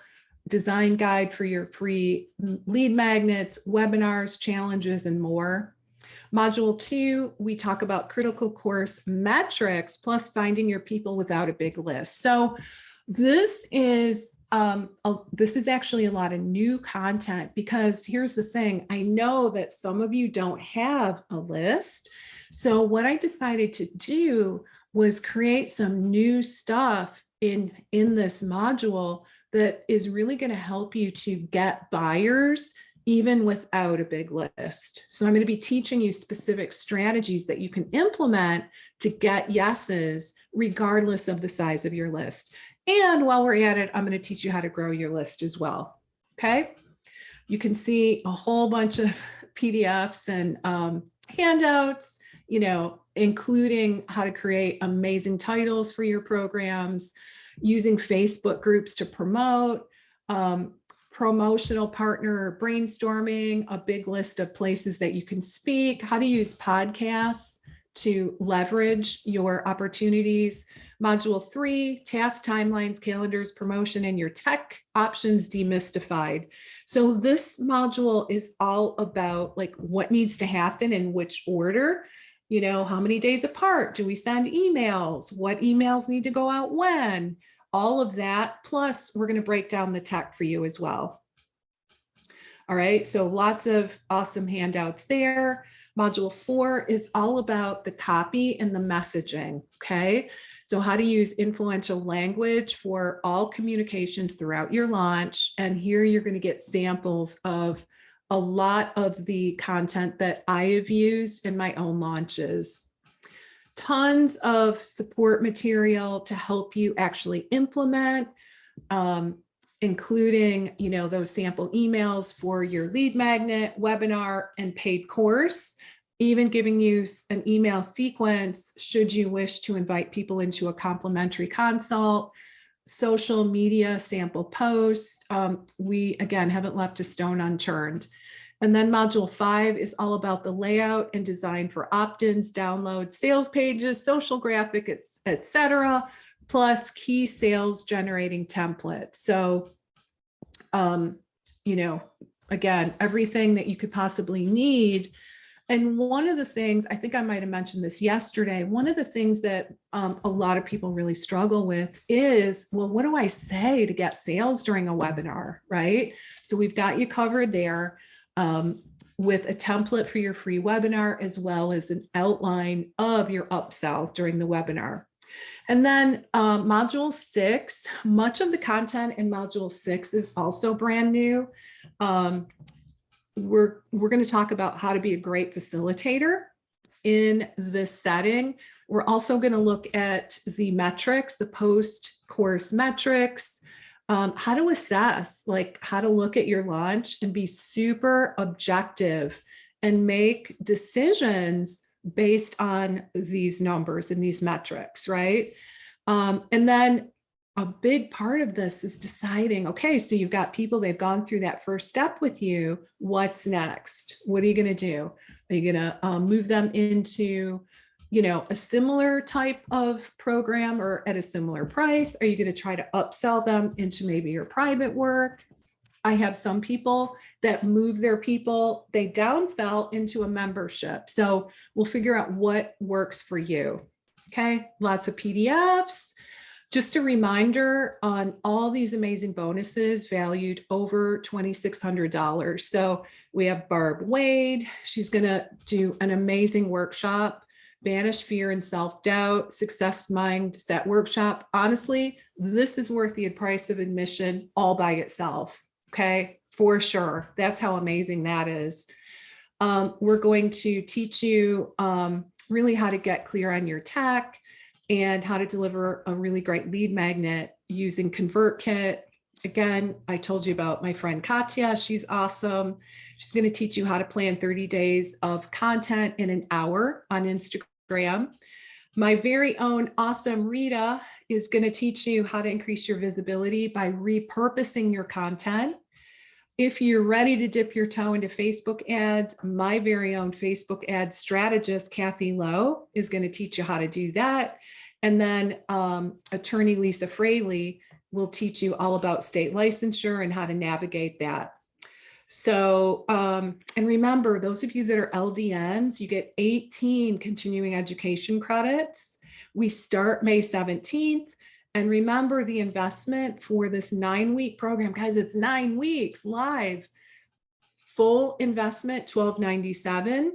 design guide for your free lead magnets, webinars, challenges, and more. Module 2, we talk about critical course metrics plus finding your people without a big list. So this is actually a lot of new content, because here's the thing. I know that some of you don't have a list. So what I decided to do was create some new stuff in this module that is really going to help you to get buyers even without a big list. So I'm going to be teaching you specific strategies that you can implement to get yeses, regardless of the size of your list. And while we're at it, I'm going to teach you how to grow your list as well. Okay. You can see a whole bunch of PDFs and handouts, including how to create amazing titles for your programs, using Facebook groups to promote, promotional partner brainstorming, a big list of places that you can speak, how to use podcasts to leverage your opportunities. Module 3, task timelines, calendars, promotion, and your tech options demystified. So this module is all about what needs to happen in which order. How many days apart do we send emails? What emails need to go out when? All of that. Plus, we're going to break down the tech for you as well. All right. So lots of awesome handouts there. Module 4 is all about the copy and the messaging. Okay. So how to use influential language for all communications throughout your launch. And here you're going to get samples of a lot of the content that I have used in my own launches. Tons of support material to help you actually implement, including, those sample emails for your lead magnet, webinar, and paid course, even giving you an email sequence should you wish to invite people into a complimentary consult, social media sample posts. We, again, haven't left a stone unturned. And then module 5 is all about the layout and design for opt-ins, downloads, sales pages, social graphics, etc., plus key sales generating templates. So, again, everything that you could possibly need. And one of the things, I think I might have mentioned this yesterday, one of the things that a lot of people really struggle with is, well, what do I say to get sales during a webinar, right? So we've got you covered there. With a template for your free webinar, as well as an outline of your upsell during the webinar. And then module 6, much of the content in module 6 is also brand new. We're going to talk about how to be a great facilitator in this setting. We're also going to look at the metrics, the post-course metrics, how to assess, how to look at your launch and be super objective and make decisions based on these numbers and these metrics, right? And then a big part of this is deciding, okay, so you've got people, they've gone through that first step with you. What's next? What are you going to do? Are you going to move them into a similar type of program or at a similar price? Are you going to try to upsell them into maybe your private work? I have some people that move their people, they downsell into a membership. So we'll figure out what works for you. Okay. Lots of PDFs. Just a reminder on all these amazing bonuses valued over $2,600. So we have Barb Wade. She's going to do an amazing workshop, Banish Fear and Self-Doubt, Success Mindset Workshop. Honestly, this is worth the price of admission all by itself. Okay, for sure. That's how amazing that is. We're going to teach you really how to get clear on your tech and how to deliver a really great lead magnet using ConvertKit. Again, I told you about my friend Katya. She's awesome. She's going to teach you how to plan 30 days of content in an hour on Instagram. My very own awesome Rita is going to teach you how to increase your visibility by repurposing your content. If you're ready to dip your toe into Facebook ads, my very own Facebook ad strategist, Kathy Lowe, is going to teach you how to do that. And then attorney Lisa Fraley will teach you all about state licensure and how to navigate that. So, and remember, those of you that are LDNs, you get 18 continuing education credits. We start May 17th. And remember the investment for this 9-week program, guys, it's 9 weeks live, full investment, $1,297.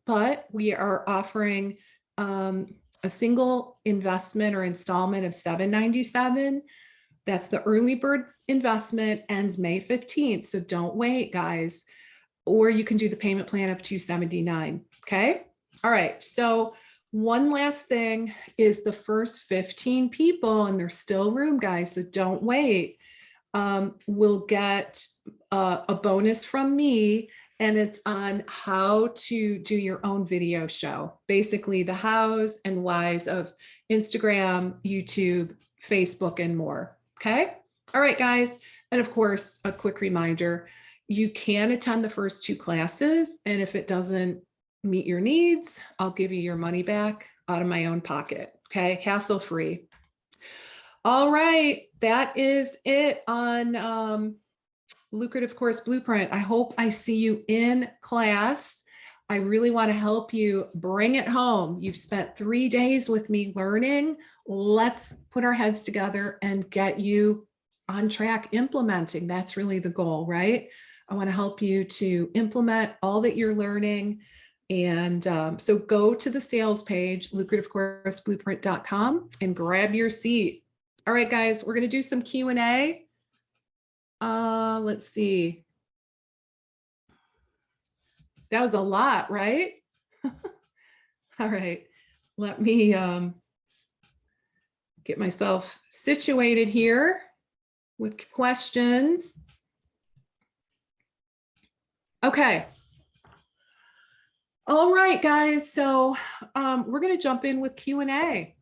But we are offering a single investment or installment of $797. That's the early bird investment, ends May 15th. So don't wait, guys. Or you can do the payment plan of $279. Okay. All right. So one last thing is the first 15 people, and there's still room, guys, so don't wait, will get a bonus from me, and it's on how to do your own video show. Basically the hows and whys of Instagram, YouTube, Facebook, and more. Okay. All right, guys. And of course, a quick reminder, you can attend the first 2 classes, and if it doesn't meet your needs, I'll give you your money back out of my own pocket. Okay, hassle-free. All right, that is it on Lucrative Course Blueprint. I hope I see you in class. I really want to help you bring it home. You've spent 3 days with me learning. Let's put our heads together and get you on track implementing. That's really the goal, right? I want to help you to implement all that you're learning. And so go to the sales page, lucrativecourseblueprint.com, and grab your seat. All right, guys, we're going to do some Q&A. Let's see. That was a lot, right? All right, let me get myself situated here with questions. Okay. All right, guys. So we're going to jump in with Q&A.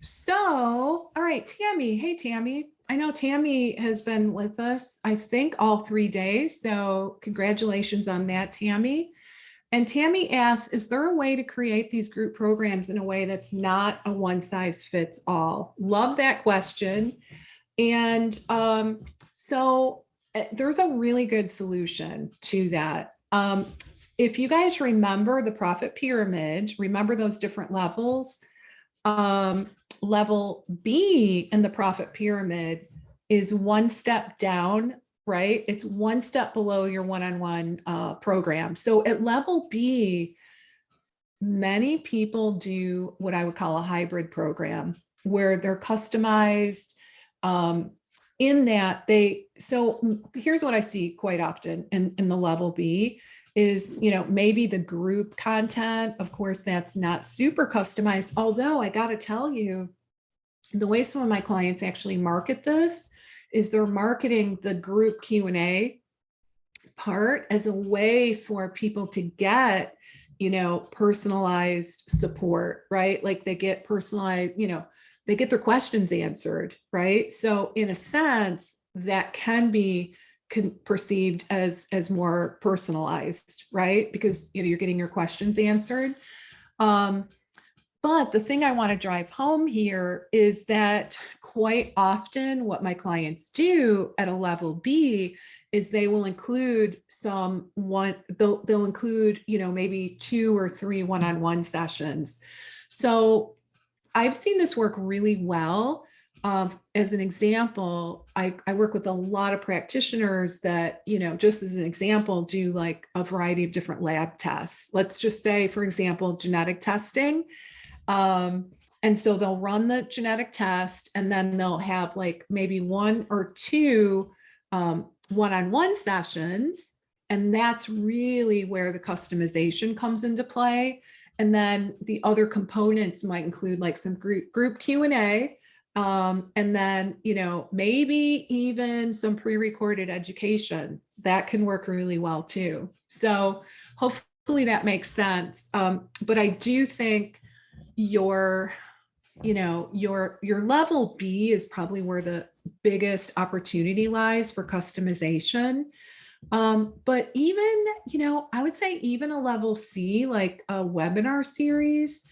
So, all right, Tammy. Hey, Tammy. I know Tammy has been with us, I think, all 3 days. So congratulations on that, Tammy. And Tammy asks, is there a way to create these group programs in a way that's not a one size fits all? Love that question. And so there's a really good solution to that. If you guys remember the profit pyramid, remember those different levels. Level B in the profit pyramid is one step down, right? It's one step below your one-on-one program. So at level B, many people do what I would call a hybrid program where they're customized in that so here's what I see quite often in the level B is, maybe the group content, of course, that's not super customized. Although I got to tell you, the way some of my clients actually market this is they're marketing the group Q&A part as a way for people to get, personalized support, right? Like they get personalized, they get their questions answered, right? So in a sense, that can be perceived as more personalized, right? Because you're getting your questions answered. But the thing I want to drive home here is that quite often what my clients do at a level B is they will include they'll include, maybe 2 or 3 one-on-one sessions. So I've seen this work really well. As an example, I work with a lot of practitioners that, just as an example, do like a variety of different lab tests. Let's just say, for example, genetic testing. And so they'll run the genetic test, and then they'll have like maybe one or two one-on-one sessions. And that's really where the customization comes into play. And then the other components might include like some group Q&A, and then, maybe even some pre-recorded education that can work really well too. So hopefully that makes sense. But I do think your level B is probably where the biggest opportunity lies for customization. But even, I would say even a level C, like a webinar series,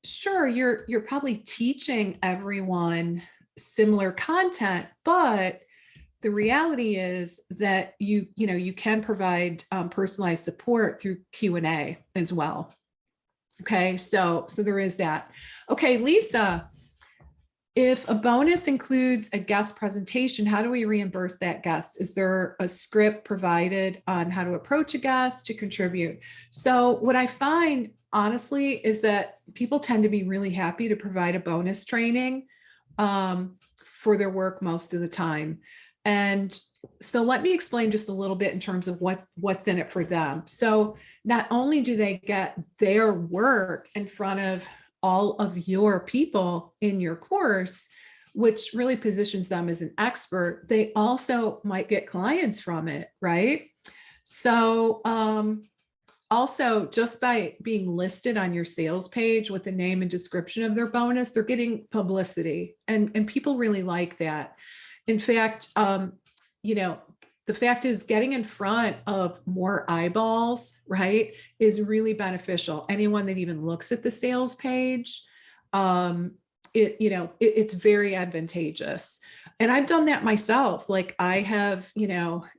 sure, you're probably teaching everyone similar content, but the reality is that you can provide personalized support through Q&A as well. Okay, so there is that. Okay, Lisa, if a bonus includes a guest presentation, how do we reimburse that guest? Is there a script provided on how to approach a guest to contribute? So what I find, honestly, is that people tend to be really happy to provide a bonus training for their work most of the time. And so let me explain just a little bit in terms of what's in it for them. So not only do they get their work in front of all of your people in your course, which really positions them as an expert, they also might get clients from it, right? So also, just by being listed on your sales page with the name and description of their bonus, they're getting publicity, and people really like that. In fact, the fact is getting in front of more eyeballs, right, is really beneficial. Anyone that even looks at the sales page, it's very advantageous. And I've done that myself. Like I have,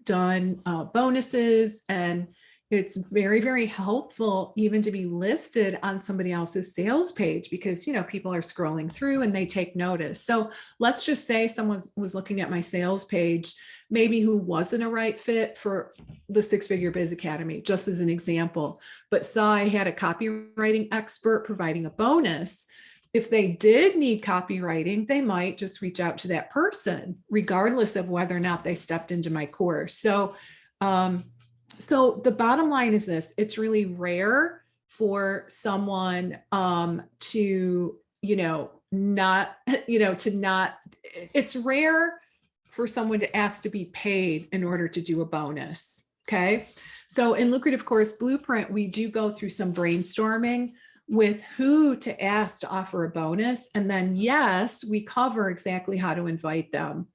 done bonuses, and it's very, very helpful even to be listed on somebody else's sales page because, people are scrolling through and they take notice. So let's just say someone was looking at my sales page, maybe who wasn't a right fit for the Six Figure Biz Academy, just as an example, but saw I had a copywriting expert providing a bonus. If they did need copywriting, they might just reach out to that person, regardless of whether or not they stepped into my course. So the bottom line is this: it's really rare for someone it's rare for someone to ask to be paid in order to do a bonus. Okay. So in Lucrative Course Blueprint, we do go through some brainstorming with who to ask to offer a bonus. And then, yes, we cover exactly how to invite them.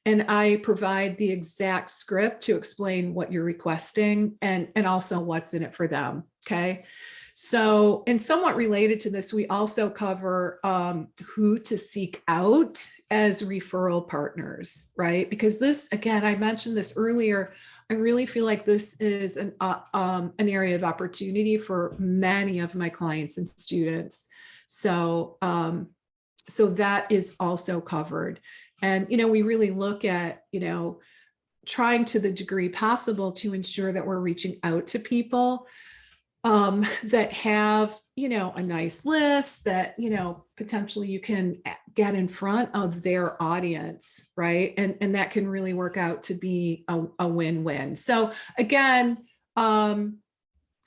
And I provide the exact script to explain what you're requesting and also what's in it for them. Okay. So, and somewhat related to this, we also cover who to seek out as referral partners, right? Because this, again, I mentioned this earlier, I really feel like this is an area of opportunity for many of my clients and students. So, so that is also covered. And, we really look at, trying to the degree possible to ensure that we're reaching out to people that have, a nice list that, potentially you can get in front of their audience, right? And that can really work out to be a win-win. So again,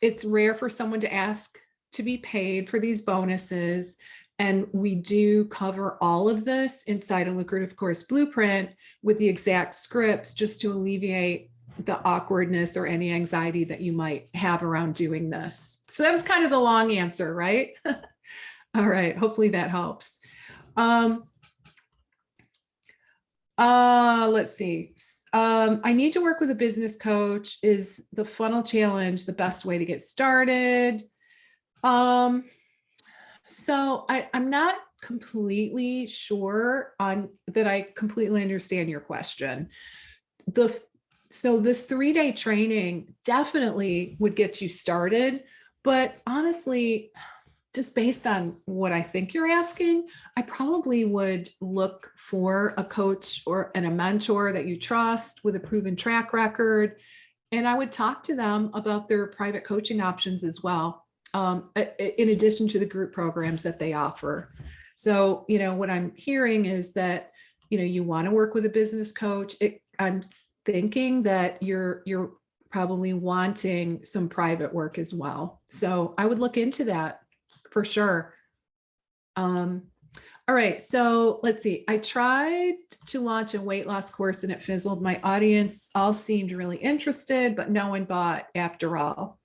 it's rare for someone to ask to be paid for these bonuses. And we do cover all of this inside a Lucrative Course Blueprint with the exact scripts, just to alleviate the awkwardness or any anxiety that you might have around doing this. So that was kind of the long answer, right? All right, hopefully that helps. Let's see. I need to work with a business coach. Is the funnel challenge the best way to get started? So I'm not completely sure on that I completely understand your question. So this 3-day training definitely would get you started, but honestly, just based on what I think you're asking, I probably would look for a coach and a mentor that you trust with a proven track record. And I would talk to them about their private coaching options as well, in addition to the group programs that they offer. So, what I'm hearing is that, you want to work with a business coach. I'm thinking that you're probably wanting some private work as well. So I would look into that for sure. All right, so let's see. I tried to launch a weight loss course and it fizzled. My audience all seemed really interested, but no one bought after all.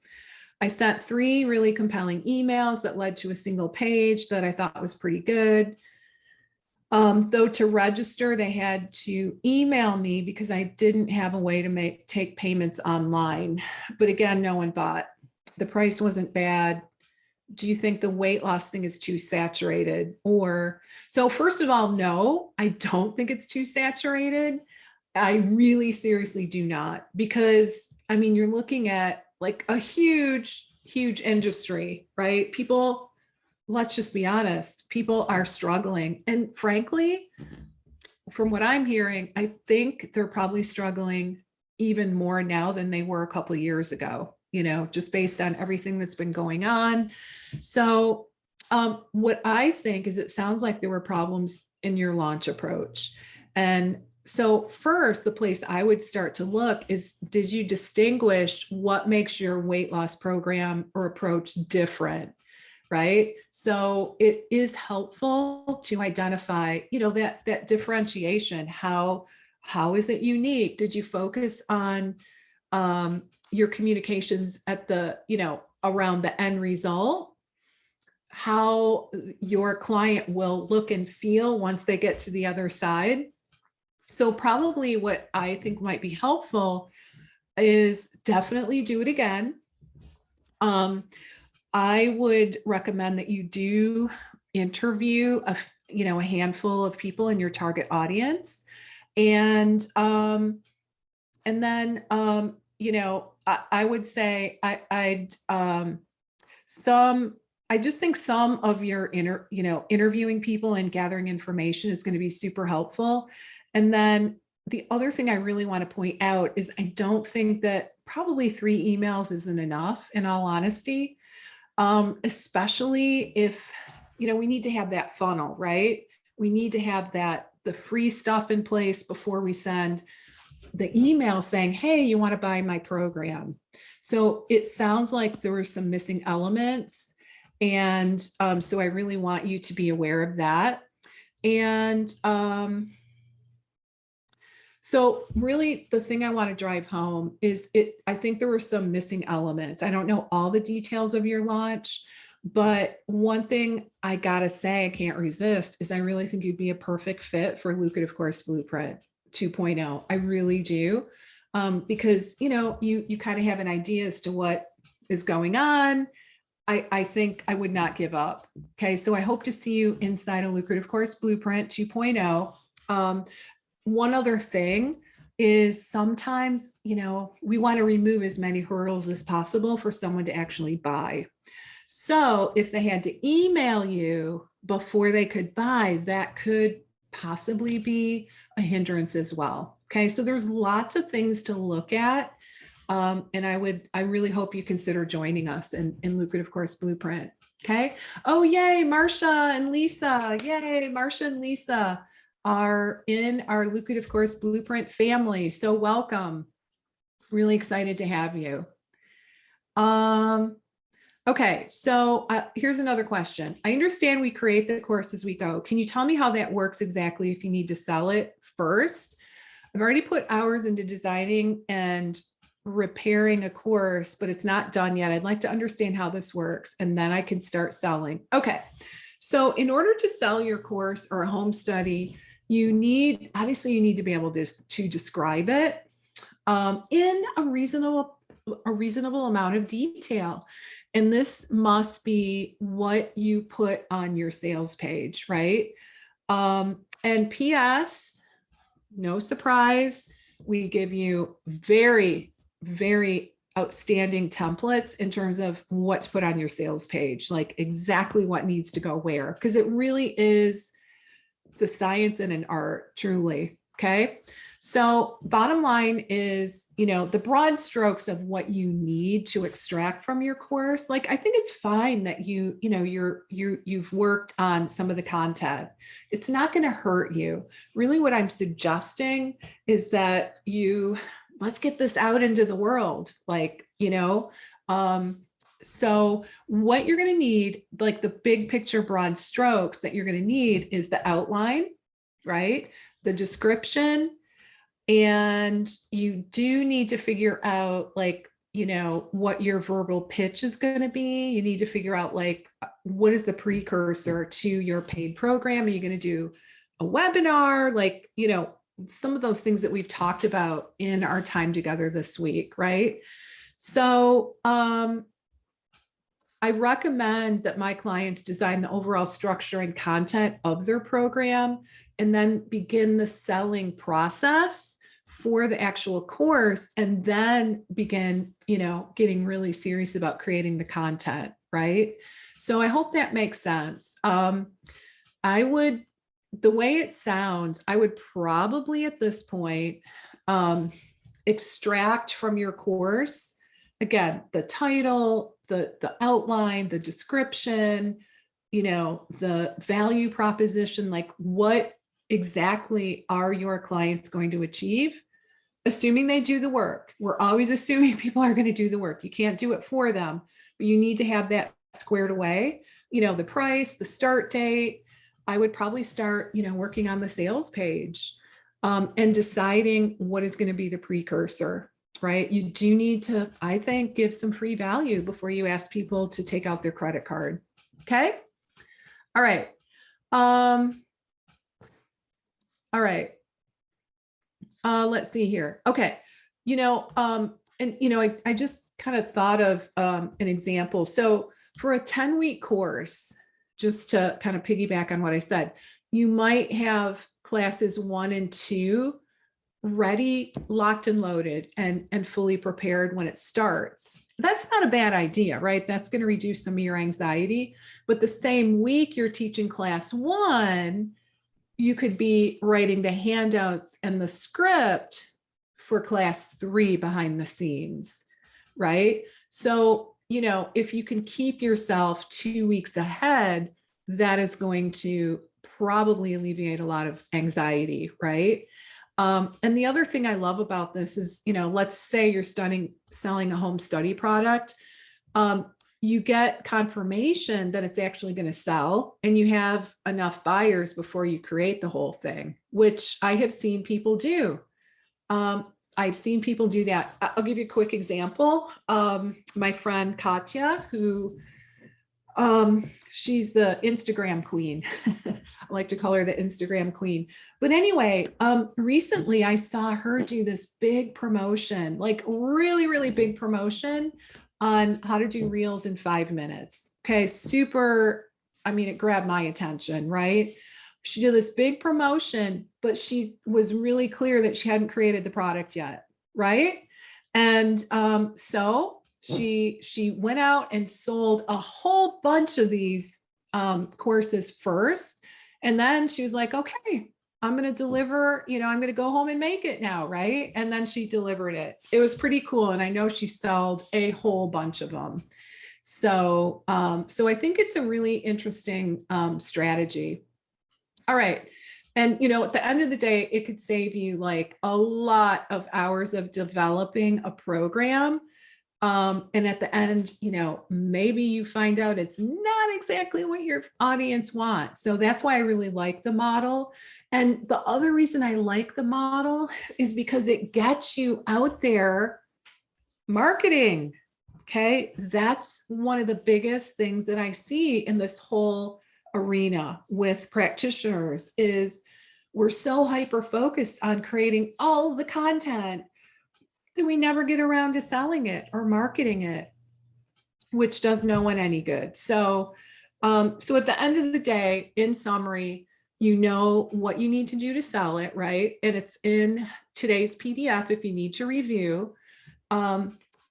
I sent 3 really compelling emails that led to a single page that I thought was pretty good. Though to register, they had to email me because I didn't have a way to take payments online. But again, no one bought. The price wasn't bad. Do you think the weight loss thing is too saturated? So first of all, no, I don't think it's too saturated. I really seriously do not, because you're looking at like a huge, huge industry, right? People, let's just be honest, people are struggling. And frankly, from what I'm hearing, I think they're probably struggling even more now than they were a couple of years ago, just based on everything that's been going on. So what I think is, it sounds like there were problems in your launch approach. And so first, the place I would start to look is, did you distinguish what makes your weight loss program or approach different? Right? So it is helpful to identify, that differentiation. How is it unique? Did you focus on your communications at the, around the end result? How your client will look and feel once they get to the other side? So probably what I think might be helpful is definitely do it again. I would recommend that you do interview a handful of people in your target audience. And then, I would say I just think some of your interviewing people and gathering information is going to be super helpful. And then the other thing I really want to point out is, I don't think that probably 3 emails isn't enough, in all honesty. Especially if, we need to have that funnel, right? We need to have the free stuff in place before we send the email saying, hey, you want to buy my program? So it sounds like there were some missing elements. And so I really want you to be aware of that. And so really the thing I want to drive home is, I think there were some missing elements. I don't know all the details of your launch, but one thing I gotta say, I can't resist, is I really think you'd be a perfect fit for Lucrative Course Blueprint 2.0. I really do. Because, you kind of have an idea as to what is going on. I think I would not give up. Okay. So I hope to see you inside a Lucrative Course Blueprint 2.0. One other thing is, sometimes, we want to remove as many hurdles as possible for someone to actually buy. So if they had to email you before they could buy, that could possibly be a hindrance as well. Okay. So there's lots of things to look at. And I really hope you consider joining us in Lucrative Course Blueprint. Okay. Oh, yay, Marcia and Lisa. Yay, Marcia and Lisa are in our Lucrative Course Blueprint family. So welcome. Really excited to have you. Okay, so here's another question. I understand we create the course as we go. Can you tell me how that works exactly if you need to sell it first? I've already put hours into designing and repairing a course, but it's not done yet. I'd like to understand how this works, and then I can start selling. Okay, so in order to sell your course or a home study, you need to be able to describe it in a reasonable amount of detail. And this must be what you put on your sales page, right? And PS, no surprise, we give you very, very outstanding templates in terms of what to put on your sales page, like exactly what needs to go where, because it really is the science and an art, truly. Okay. So bottom line is, the broad strokes of what you need to extract from your course. Like, I think it's fine that you've worked on some of the content. It's not going to hurt you. Really, what I'm suggesting is that let's get this out into the world. So what you're going to need, like the big picture, broad strokes that you're going to need is the outline, right? The description. And you do need to figure out what your verbal pitch is going to be. You need to figure out what is the precursor to your paid program? Are you going to do a webinar? Some of those things that we've talked about in our time together this week, right? So, I recommend that my clients design the overall structure and content of their program and then begin the selling process for the actual course, and then begin, getting really serious about creating the content, right? So I hope that makes sense. The way it sounds, I would probably at this point extract from your course, again, the title, the outline, the description, the value proposition, like what exactly are your clients going to achieve? Assuming they do the work. We're always assuming people are going to do the work. You can't do it for them, but you need to have that squared away. The price, the start date. I would probably start, working on the sales page and deciding what is going to be the precursor. Right? You do need to, I think, give some free value before you ask people to take out their credit card. Okay. All right. All right. Let's see here. Okay. I just kind of thought of an example. So for a 10-week course, just to kind of piggyback on what I said, you might have classes 1 and 2 ready, locked and loaded, and fully prepared when it starts. That's not a bad idea, right? That's going to reduce some of your anxiety. But the same week you're teaching class 1, you could be writing the handouts and the script for class 3 behind the scenes, right? So, if you can keep yourself 2 weeks ahead, that is going to probably alleviate a lot of anxiety, right? And the other thing I love about this is, let's say you're selling a home study product. You get confirmation that it's actually going to sell, and you have enough buyers before you create the whole thing, which I have seen people do. I've seen people do that. I'll give you a quick example. My friend Katya, who she's the Instagram queen. I like to call her the Instagram queen. But anyway, recently I saw her do this big promotion, like really, really big promotion on how to do reels in 5 minutes. Okay, it grabbed my attention, right? She did this big promotion, but she was really clear that she hadn't created the product yet, right? And so she went out and sold a whole bunch of these courses first. And then she was like, okay, I'm going to deliver, I'm going to go home and make it now. Right. And then she delivered it. It was pretty cool. And I know she sold a whole bunch of them. So I think it's a really interesting strategy. All right. And, at the end of the day, it could save you like a lot of hours of developing a program. And at the end, maybe you find out it's not exactly what your audience wants. So that's why I really like the model. And the other reason I like the model is because it gets you out there marketing. Okay. That's one of the biggest things that I see in this whole arena with practitioners is we're so hyper focused on creating all the content that we never get around to selling it or marketing it, which does no one any good. So at the end of the day, in summary, you know what you need to do to sell it, right? And it's in today's PDF if you need to review.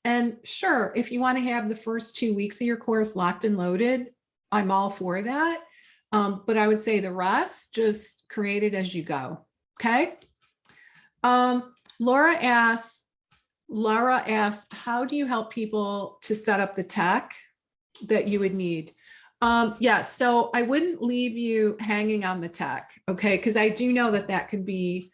And sure, if you want to have the first 2 weeks of your course locked and loaded, I'm all for that. But I would say the rest, just create it as you go. Okay. Um, Laura asks, how do you help people to set up the tech that you would need? Yeah, so I wouldn't leave you hanging on the tech, okay? Because I do know that that can be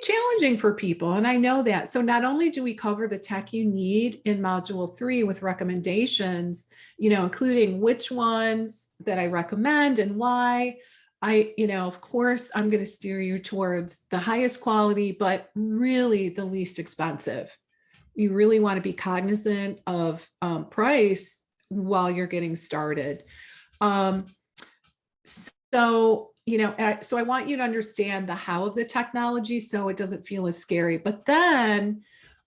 challenging for people, and I know that. So not only do we cover the tech you need in module 3 with recommendations, including which ones that I recommend and why. Of course, I'm going to steer you towards the highest quality, but really the least expensive. You really want to be cognizant of price while you're getting started. So I want you to understand the how of the technology so it doesn't feel as scary. But then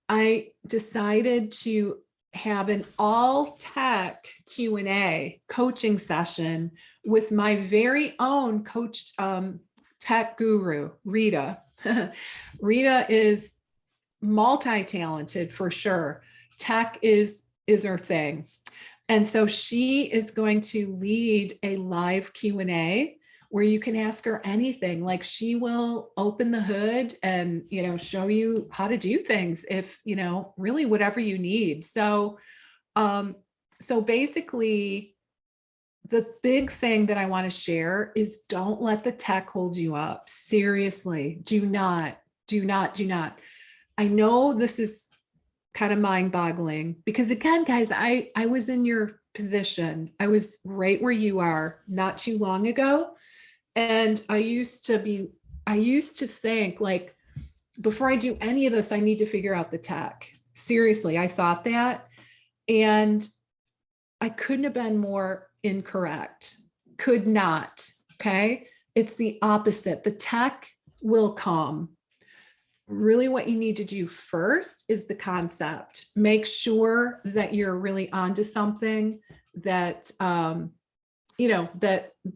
I decided to have an all tech Q&A coaching session with my very own coach, tech guru, Rita. Rita is multi-talented for sure. Tech is her thing. And so she is going to lead a live Q&A where you can ask her anything. Like, she will open the hood and, show you how to do things, if, really whatever you need. So, basically the big thing that I want to share is, don't let the tech hold you up. Seriously, do not. I know this is kind of mind-boggling, because again, guys, I was in your position. I was right where you are not too long ago. And I used to think, like, before I do any of this, I need to figure out the tech. Seriously, I thought that. And I couldn't have been more incorrect. Could not. Okay. It's the opposite. The tech will come. Really, what you need to do first is the concept. Make sure that you're really onto something that,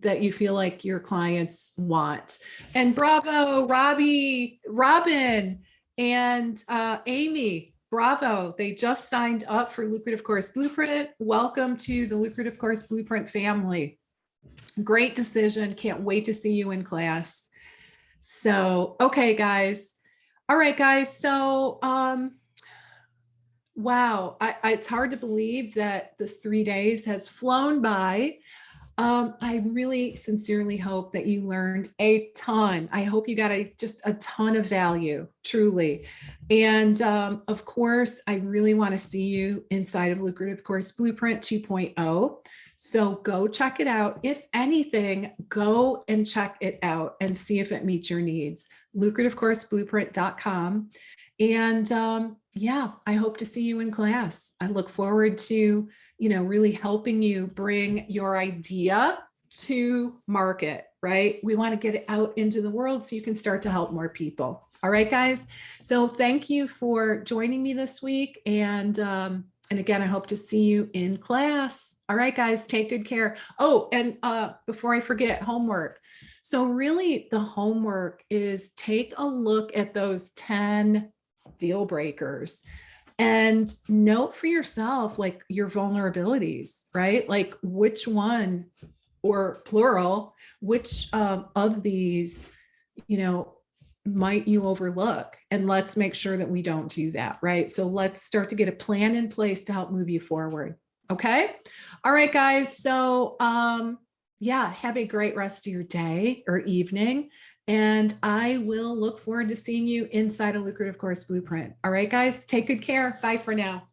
that you feel like your clients want. And bravo, Robin, and Amy, bravo. They just signed up for Lucrative Course Blueprint. Welcome to the Lucrative Course Blueprint family. Great decision. Can't wait to see you in class. So, okay, guys. All right, guys. So, wow, it's hard to believe that this 3 days has flown by. I really sincerely hope that you learned a ton. I hope you got just a ton of value, truly. And of course, I really want to see you inside of Lucrative Course Blueprint 2.0. So go check it out. If anything, go and check it out and see if it meets your needs. lucrativecourseblueprint.com. And yeah, I hope to see you in class. I look forward to, really helping you bring your idea to market, right? We want to get it out into the world so you can start to help more people. All right, guys. So thank you for joining me this week. And again, I hope to see you in class. All right, guys, take good care. Oh, and before I forget, homework. So really the homework is, take a look at those 10 deal breakers and note for yourself, like, your vulnerabilities, right? Like, which one, or plural, which of these, might you overlook? And let's make sure that we don't do that, right? So let's start to get a plan in place to help move you forward. Okay. All right, guys. So yeah, have a great rest of your day or evening. And I will look forward to seeing you inside a Lucrative Course Blueprint. All right, guys, take good care. Bye for now.